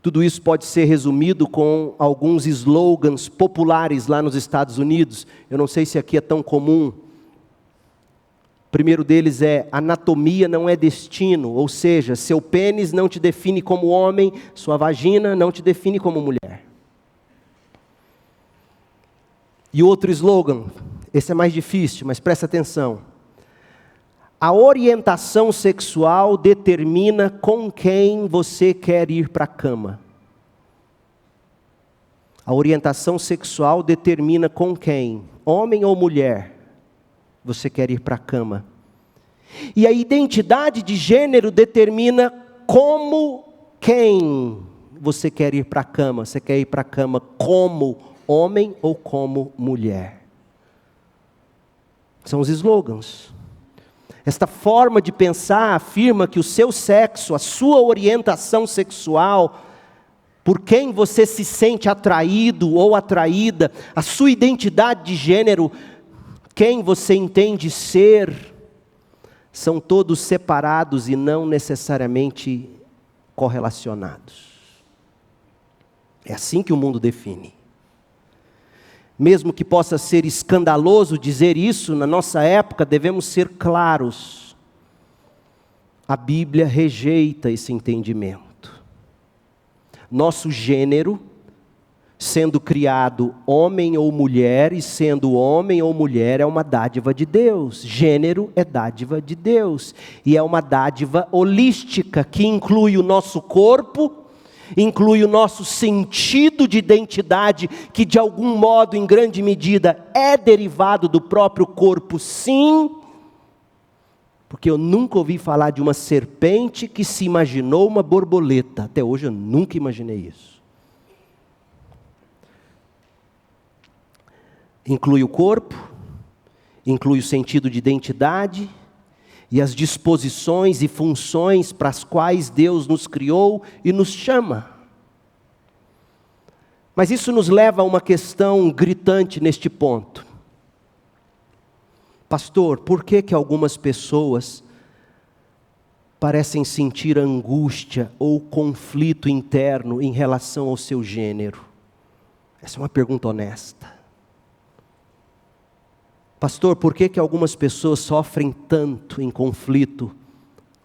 Tudo isso pode ser resumido com alguns slogans populares lá nos Estados Unidos. Eu não sei se aqui é tão comum. O primeiro deles é: anatomia não é destino, ou seja, seu pênis não te define como homem, sua vagina não te define como mulher. E outro slogan, esse é mais difícil, mas presta atenção: a orientação sexual determina com quem você quer ir para a cama. A orientação sexual determina com quem, homem ou mulher, você quer ir para a cama. E a identidade de gênero determina como quem você quer ir para a cama. Você quer ir para a cama como homem ou como mulher? São os slogans. Esta forma de pensar afirma que o seu sexo, a sua orientação sexual, por quem você se sente atraído ou atraída, a sua identidade de gênero, quem você entende ser, são todos separados e não necessariamente correlacionados. É assim que o mundo define. Mesmo que possa ser escandaloso dizer isso, na nossa época devemos ser claros. A Bíblia rejeita esse entendimento. Nosso gênero, sendo criado homem ou mulher, e sendo homem ou mulher, é uma dádiva de Deus. Gênero é dádiva de Deus. E é uma dádiva holística, que inclui o nosso corpo, inclui o nosso sentido de identidade, que de algum modo, em grande medida, é derivado do próprio corpo, sim. Porque eu nunca ouvi falar de uma serpente que se imaginou uma borboleta. Até hoje eu nunca imaginei isso. Inclui o corpo, inclui o sentido de identidade e as disposições e funções para as quais Deus nos criou e nos chama. Mas isso nos leva a uma questão gritante neste ponto. Pastor, por que algumas pessoas parecem sentir angústia ou conflito interno em relação ao seu gênero? Essa é uma pergunta honesta. Pastor, por que algumas pessoas sofrem tanto em conflito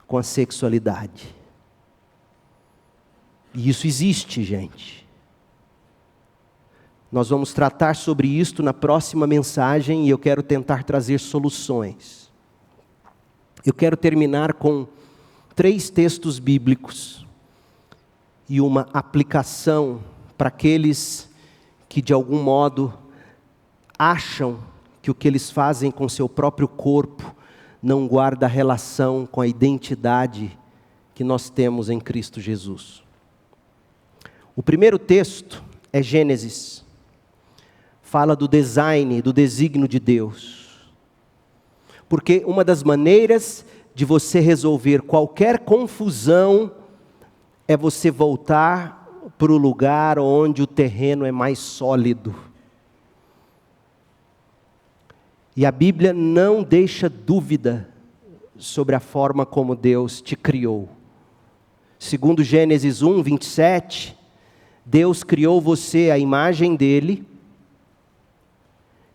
com a sexualidade? E isso existe, gente. Nós vamos tratar sobre isto na próxima mensagem e eu quero tentar trazer soluções. Eu quero terminar com 3 textos bíblicos e uma aplicação para aqueles que de algum modo acham que o que eles fazem com seu próprio corpo não guarda relação com a identidade que nós temos em Cristo Jesus. O primeiro texto é Gênesis. Fala do design, do desígnio de Deus. Porque uma das maneiras de você resolver qualquer confusão é você voltar para o lugar onde o terreno é mais sólido. E a Bíblia não deixa dúvida sobre a forma como Deus te criou. Segundo Gênesis 1, 27, Deus criou você à imagem dele,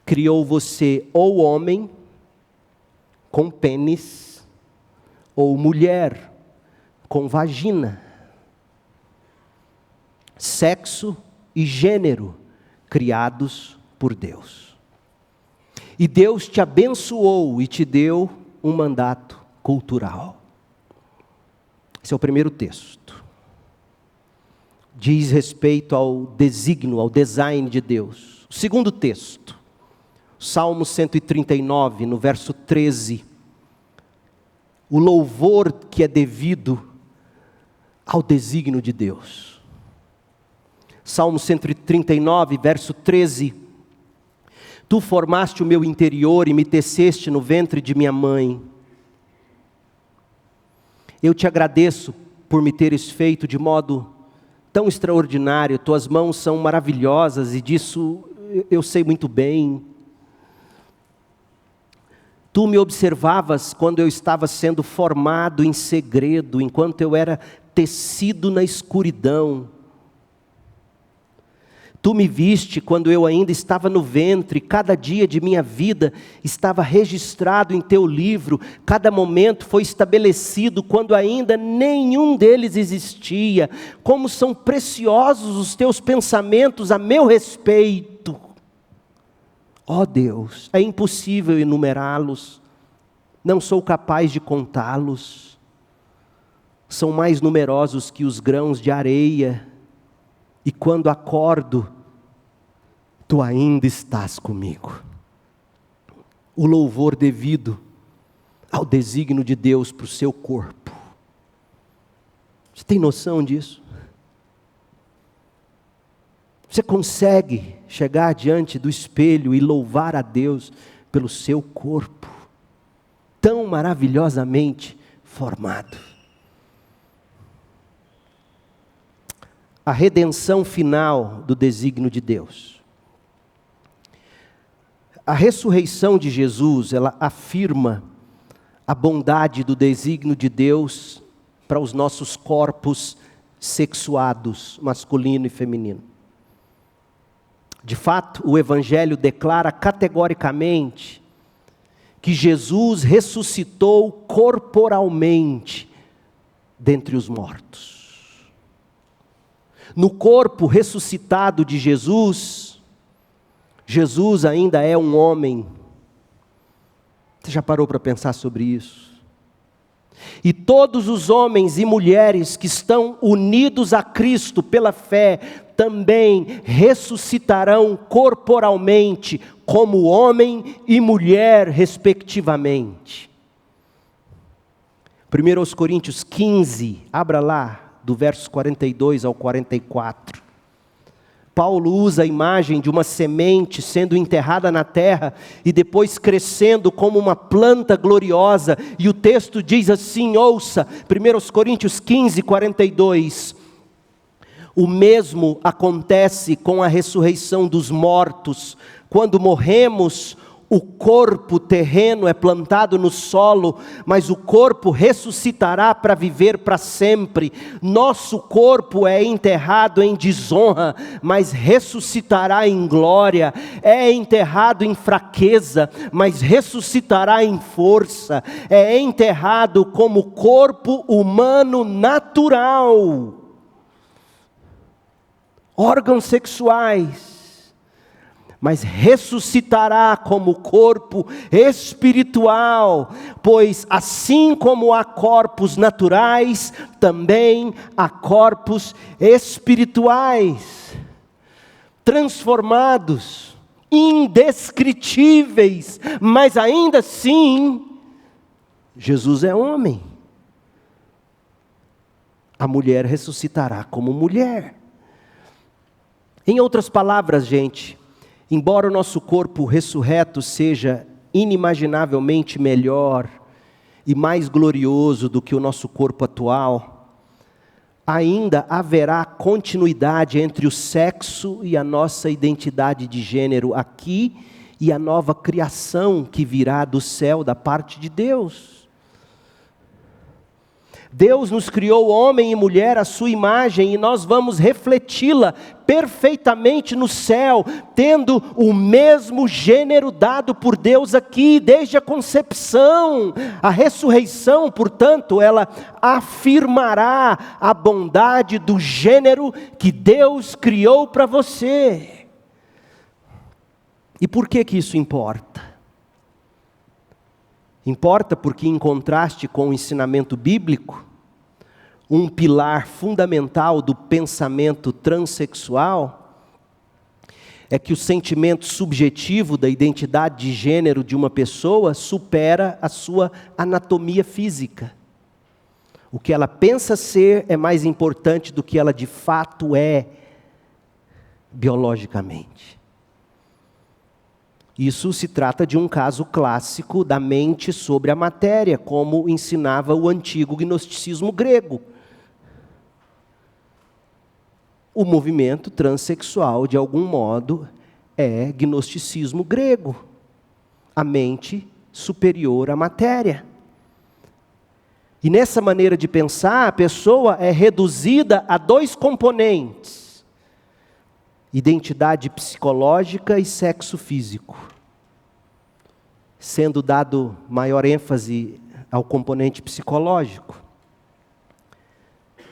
criou você ou homem, com pênis, ou mulher, com vagina. Sexo e gênero, criados por Deus. E Deus te abençoou e te deu um mandato cultural. Esse é o primeiro texto. Diz respeito ao desígnio, ao design de Deus. O segundo texto. Salmo 139, no verso 13. O louvor que é devido ao desígnio de Deus. Salmo 139, verso 13. Tu formaste o meu interior e me teceste no ventre de minha mãe. Eu te agradeço por me teres feito de modo tão extraordinário. Tuas mãos são maravilhosas e disso eu sei muito bem. Tu me observavas quando eu estava sendo formado em segredo, enquanto eu era tecido na escuridão. Tu me viste quando eu ainda estava no ventre, cada dia de minha vida estava registrado em teu livro, cada momento foi estabelecido quando ainda nenhum deles existia. Como são preciosos os teus pensamentos a meu respeito. Ó Deus, é impossível enumerá-los, não sou capaz de contá-los. São mais numerosos que os grãos de areia. E quando acordo, tu ainda estás comigo. O louvor devido ao desígnio de Deus para o seu corpo. Você tem noção disso? Você consegue chegar diante do espelho e louvar a Deus pelo seu corpo, tão maravilhosamente formado? a redenção final do desígnio de Deus. A ressurreição de Jesus, ela afirma a bondade do desígnio de Deus para os nossos corpos sexuados, masculino e feminino. De fato, o Evangelho declara categoricamente que Jesus ressuscitou corporalmente dentre os mortos. No corpo ressuscitado de Jesus, Jesus ainda é um homem. Você já parou para pensar sobre isso? E todos os homens e mulheres que estão unidos a Cristo pela fé, também ressuscitarão corporalmente, como homem e mulher, respectivamente. 1 Coríntios 15, abra lá, do verso 42 ao 44. Paulo usa a imagem de uma semente sendo enterrada na terra e depois crescendo como uma planta gloriosa. E o texto diz assim, ouça, 1 Coríntios 15, 42. O mesmo acontece com a ressurreição dos mortos. Quando morremos, o corpo terreno é plantado no solo, mas o corpo ressuscitará para viver para sempre. Nosso corpo é enterrado em desonra, mas ressuscitará em glória. É enterrado em fraqueza, mas ressuscitará em força. É enterrado como corpo humano natural. Órgãos sexuais, mas ressuscitará como corpo espiritual, pois assim como há corpos naturais, também há corpos espirituais, transformados, indescritíveis, mas ainda assim, Jesus é homem. A mulher ressuscitará como mulher. Em outras palavras, gente, embora o nosso corpo ressurreto seja inimaginavelmente melhor e mais glorioso do que o nosso corpo atual, ainda haverá continuidade entre o sexo e a nossa identidade de gênero aqui e a nova criação que virá do céu da parte de Deus. Deus nos criou homem e mulher à sua imagem e nós vamos refleti-la perfeitamente no céu, tendo o mesmo gênero dado por Deus aqui, desde a concepção. A ressurreição, portanto, ela afirmará a bondade do gênero que Deus criou para você. E por que isso importa? Importa porque, em contraste com o ensinamento bíblico, um pilar fundamental do pensamento transexual é que o sentimento subjetivo da identidade de gênero de uma pessoa supera a sua anatomia física. O que ela pensa ser é mais importante do que ela de fato é biologicamente. Isso se trata de um caso clássico da mente sobre a matéria, como ensinava o antigo gnosticismo grego. O movimento transexual, de algum modo, é gnosticismo grego. A mente superior à matéria. E nessa maneira de pensar, a pessoa é reduzida a dois componentes: identidade psicológica e sexo físico, sendo dado maior ênfase ao componente psicológico.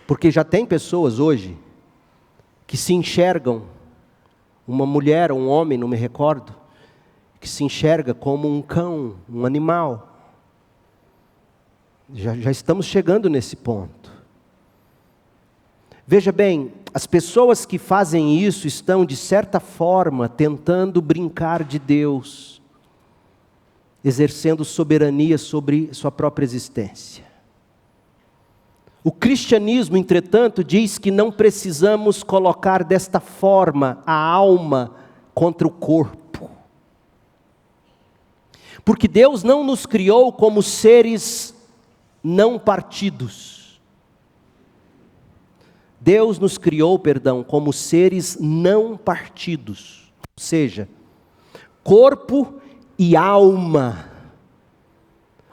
Porque já tem pessoas hoje que se enxergam, uma mulher ou um homem, não me recordo, que se enxerga como um cão, um animal. Já estamos chegando nesse ponto. Veja bem, as pessoas que fazem isso estão, de certa forma, tentando brincar de Deus, exercendo soberania sobre sua própria existência. O cristianismo, entretanto, diz que não precisamos colocar desta forma a alma contra o corpo. Porque Deus não nos criou como seres não partidos. Deus nos criou, como seres não partidos, ou seja, corpo e alma,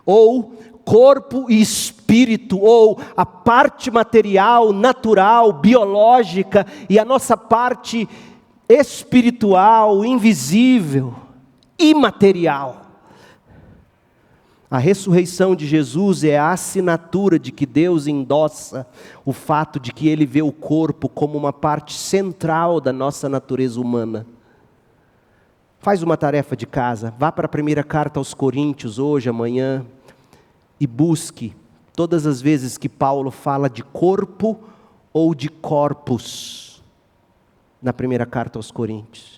ou corpo e espírito, ou a parte material, natural, biológica, e a nossa parte espiritual, invisível, imaterial. A ressurreição de Jesus é a assinatura de que Deus endossa o fato de que Ele vê o corpo como uma parte central da nossa natureza humana. Faz uma tarefa de casa, vá para a primeira carta aos Coríntios, hoje, amanhã, e busque todas as vezes que Paulo fala de corpo ou de corpus, na primeira carta aos Coríntios.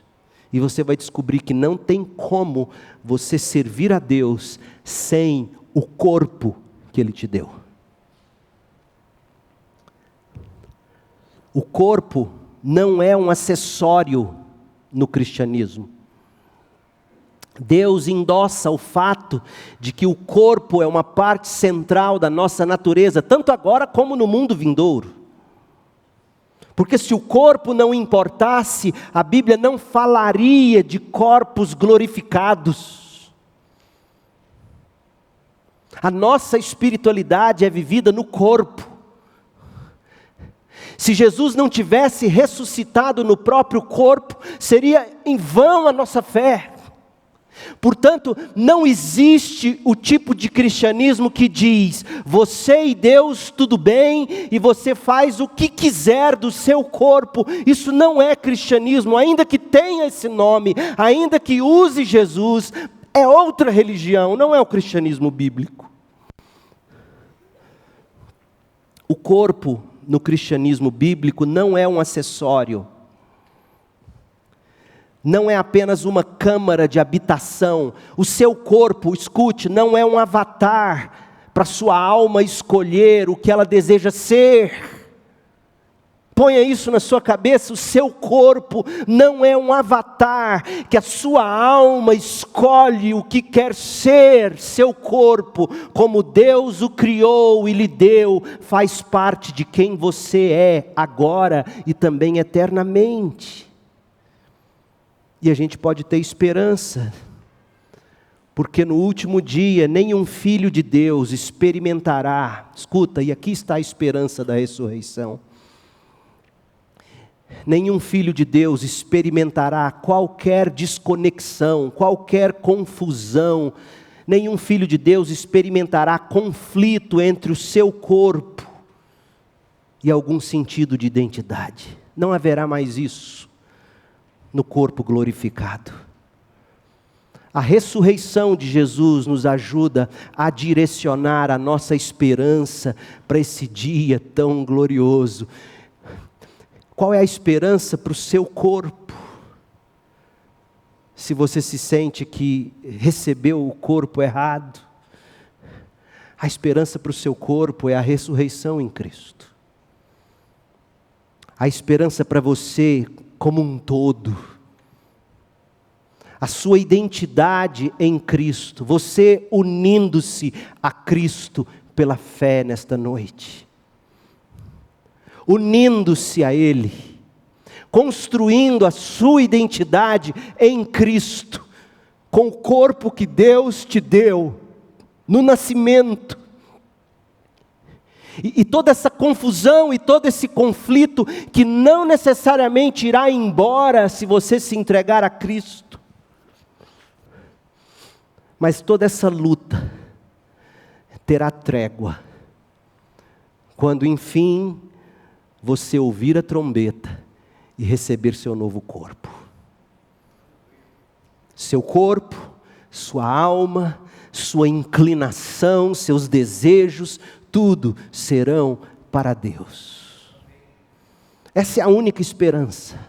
E você vai descobrir que não tem como você servir a Deus sem o corpo que Ele te deu. O corpo não é um acessório no cristianismo. Deus endossa o fato de que o corpo é uma parte central da nossa natureza, tanto agora como no mundo vindouro. Porque se o corpo não importasse, a Bíblia não falaria de corpos glorificados. A nossa espiritualidade é vivida no corpo. Se Jesus não tivesse ressuscitado no próprio corpo, seria em vão a nossa fé. Portanto, não existe o tipo de cristianismo que diz: você e Deus tudo bem, e você faz o que quiser do seu corpo. Isso não é cristianismo, ainda que tenha esse nome, ainda que use Jesus, é outra religião, não é o cristianismo bíblico. O corpo no cristianismo bíblico não é um acessório. Não é apenas uma câmara de habitação. O seu corpo, escute, não é um avatar para sua alma escolher o que ela deseja ser. Ponha isso na sua cabeça, o seu corpo não é um avatar que a sua alma escolhe o que quer ser. Seu corpo, como Deus o criou e lhe deu, faz parte de quem você é agora e também eternamente. E a gente pode ter esperança, porque no último dia nenhum filho de Deus experimentará, escuta, e aqui está a esperança da ressurreição. Nenhum filho de Deus experimentará qualquer desconexão, qualquer confusão. Nenhum filho de Deus experimentará conflito entre o seu corpo e algum sentido de identidade. Não haverá mais isso no corpo glorificado. A ressurreição de Jesus nos ajuda a direcionar a nossa esperança para esse dia tão glorioso. Qual é a esperança para o seu corpo? Se você se sente que recebeu o corpo errado, a esperança para o seu corpo é a ressurreição em Cristo. A esperança para você como um todo, a sua identidade em Cristo, você unindo-se a Cristo pela fé nesta noite, unindo-se a Ele, construindo a sua identidade em Cristo, com o corpo que Deus te deu, no nascimento. E toda essa confusão e todo esse conflito que não necessariamente irá embora se você se entregar a Cristo. Mas toda essa luta terá trégua quando enfim você ouvir a trombeta e receber seu novo corpo. Seu corpo, sua alma, sua inclinação, seus desejos, tudo serão para Deus. Essa é a única esperança.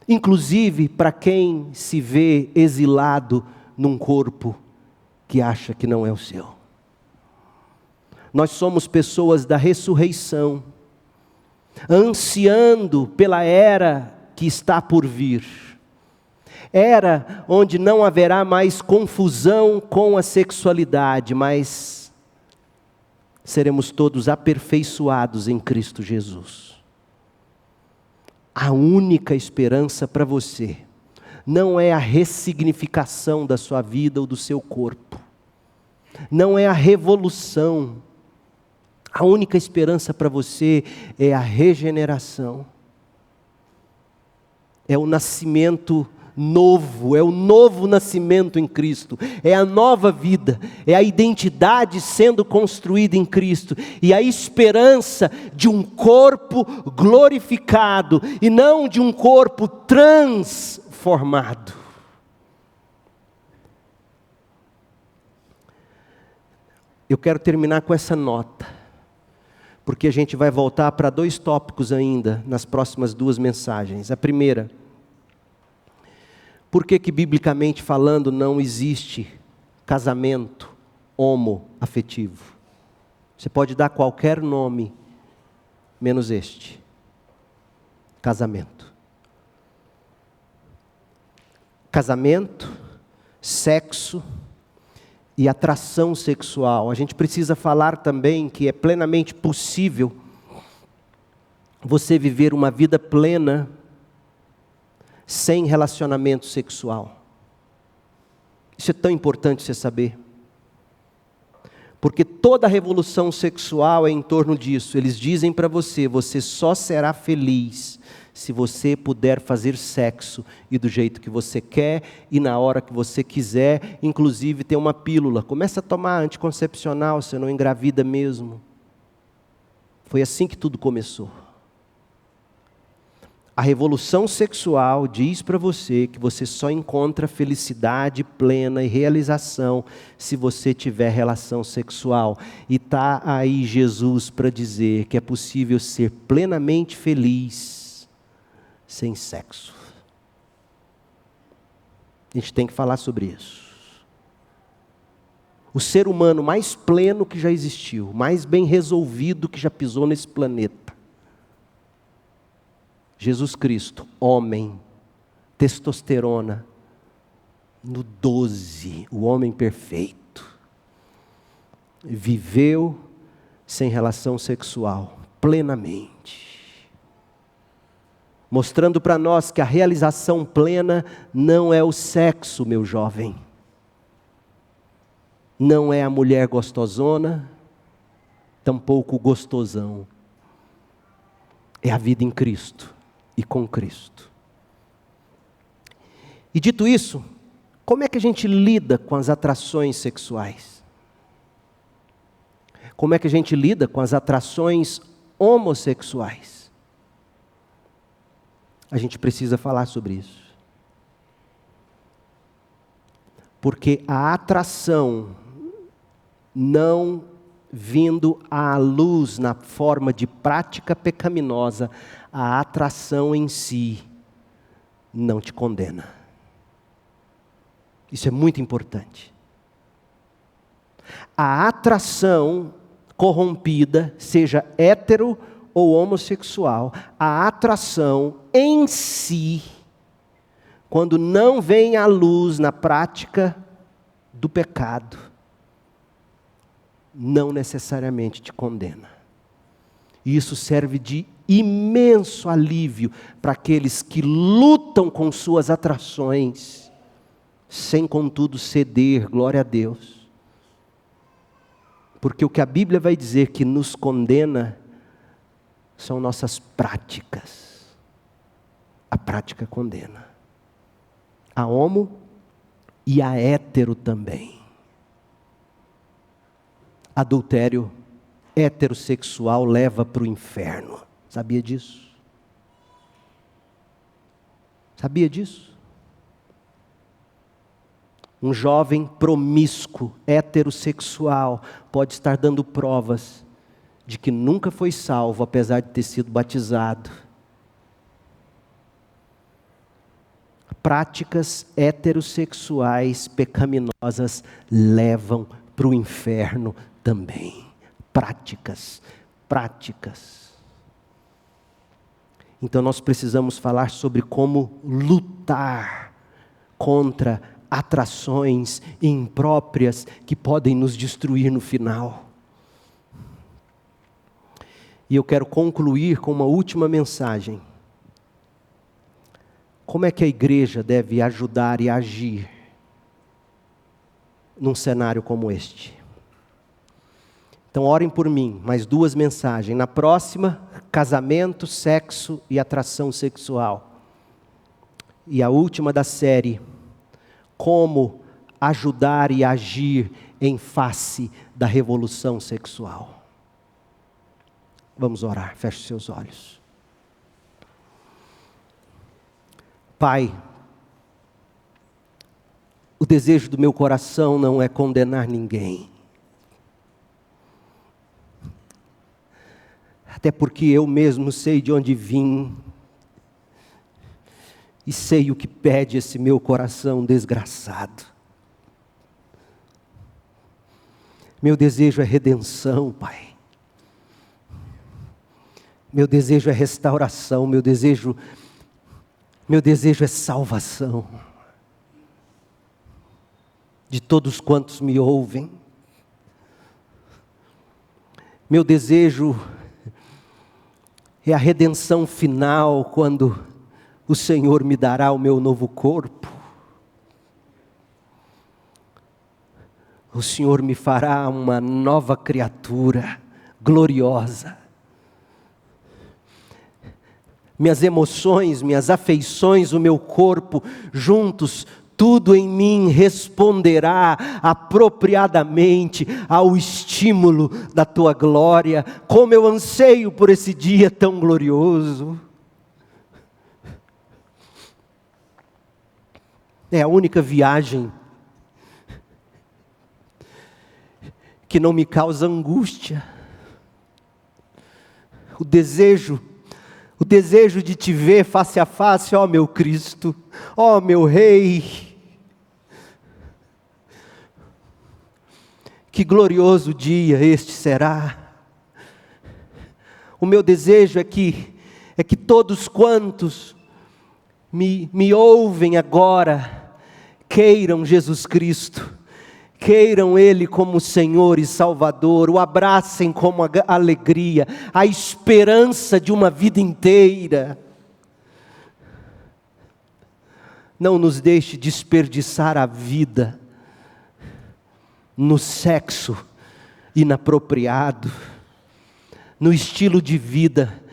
Inclusive para quem se vê exilado num corpo que acha que não é o seu. Nós somos pessoas da ressurreição, ansiando pela era que está por vir. Era onde não haverá mais confusão com a sexualidade, mas seremos todos aperfeiçoados em Cristo Jesus. A única esperança para você não é a ressignificação da sua vida ou do seu corpo. Não é a revolução. A única esperança para você é a regeneração. É o nascimento novo, é o novo nascimento em Cristo, é a nova vida, é a identidade sendo construída em Cristo, e a esperança de um corpo glorificado, e não de um corpo transformado. Eu quero terminar com essa nota, porque a gente vai voltar para 2 tópicos ainda, nas próximas 2 mensagens. A primeira: por que biblicamente falando não existe casamento homoafetivo? Você pode dar qualquer nome, menos este: casamento. Casamento, sexo e atração sexual. A gente precisa falar também que é plenamente possível você viver uma vida plena sem relacionamento sexual. Isso é tão importante você saber. Porque toda a revolução sexual é em torno disso. Eles dizem para você, você só será feliz se você puder fazer sexo, e do jeito que você quer, e na hora que você quiser, inclusive tem uma pílula. Começa a tomar anticoncepcional, você não engravida mesmo. Foi assim que tudo começou. A revolução sexual diz para você que você só encontra felicidade plena e realização se você tiver relação sexual. E está aí Jesus para dizer que é possível ser plenamente feliz sem sexo. A gente tem que falar sobre isso. O ser humano mais pleno que já existiu, mais bem resolvido que já pisou nesse planeta, Jesus Cristo, homem, testosterona, no 12, o homem perfeito, viveu sem relação sexual, plenamente, mostrando para nós que a realização plena não é o sexo, meu jovem, não é a mulher gostosona, tampouco o gostosão, é a vida em Cristo e com Cristo. E dito isso, como é que a gente lida com as atrações sexuais? Como é que a gente lida com as atrações homossexuais? A gente precisa falar sobre isso. Porque a atração não vindo à luz na forma de prática pecaminosa, a atração em si não te condena. Isso é muito importante. A atração corrompida, seja hétero ou homossexual, a atração em si, quando não vem à luz na prática do pecado, não necessariamente te condena. E isso serve de imenso alívio para aqueles que lutam com suas atrações, sem contudo ceder, glória a Deus. Porque o que a Bíblia vai dizer que nos condena são nossas práticas. A prática condena. A homo e a hétero também. Adultério heterossexual leva para o inferno. Sabia disso? Sabia disso? Um jovem promíscuo, heterossexual, pode estar dando provas de que nunca foi salvo, apesar de ter sido batizado. Práticas heterossexuais pecaminosas levam para o inferno também. Práticas. Então nós precisamos falar sobre como lutar contra atrações impróprias que podem nos destruir no final. E eu quero concluir com uma última mensagem. Como é que a igreja deve ajudar e agir num cenário como este? Então orem por mim, mais 2 mensagens. Na próxima, casamento, sexo e atração sexual. E a última da série, como ajudar e agir em face da revolução sexual. Vamos orar, feche seus olhos. Pai, o desejo do meu coração não é condenar ninguém. Até porque eu mesmo sei de onde vim. E sei o que pede esse meu coração desgraçado. Meu desejo é redenção, Pai. Meu desejo é restauração, meu desejo é salvação. De todos quantos me ouvem. Meu desejo é a redenção final, quando o Senhor me dará o meu novo corpo. O Senhor me fará uma nova criatura, gloriosa. Minhas emoções, minhas afeições, o meu corpo, juntos, tudo em mim responderá apropriadamente ao estímulo da Tua glória. Como eu anseio por esse dia tão glorioso. É a única viagem que não me causa angústia. O desejo de te ver face a face, ó meu Cristo, ó meu Rei. Que glorioso dia este será. O meu desejo é que todos quantos me ouvem agora, queiram Jesus Cristo, queiram Ele como Senhor e Salvador, o abracem como a alegria, a esperança de uma vida inteira. Não nos deixe desperdiçar a vida no sexo inapropriado, no estilo de vida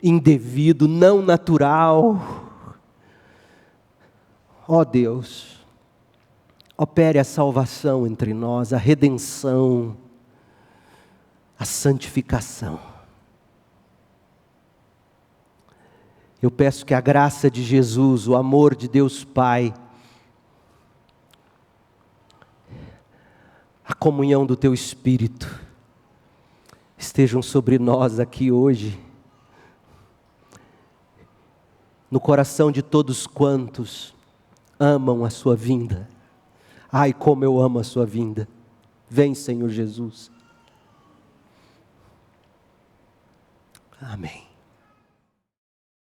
indevido, não natural. Ó Deus, opere a salvação entre nós, a redenção, a santificação. Eu peço que a graça de Jesus, o amor de Deus Pai, a comunhão do Teu Espírito, estejam sobre nós aqui hoje, no coração de todos quantos amam a Sua vinda. Ai, como eu amo a Sua vinda. Vem, Senhor Jesus. Amém.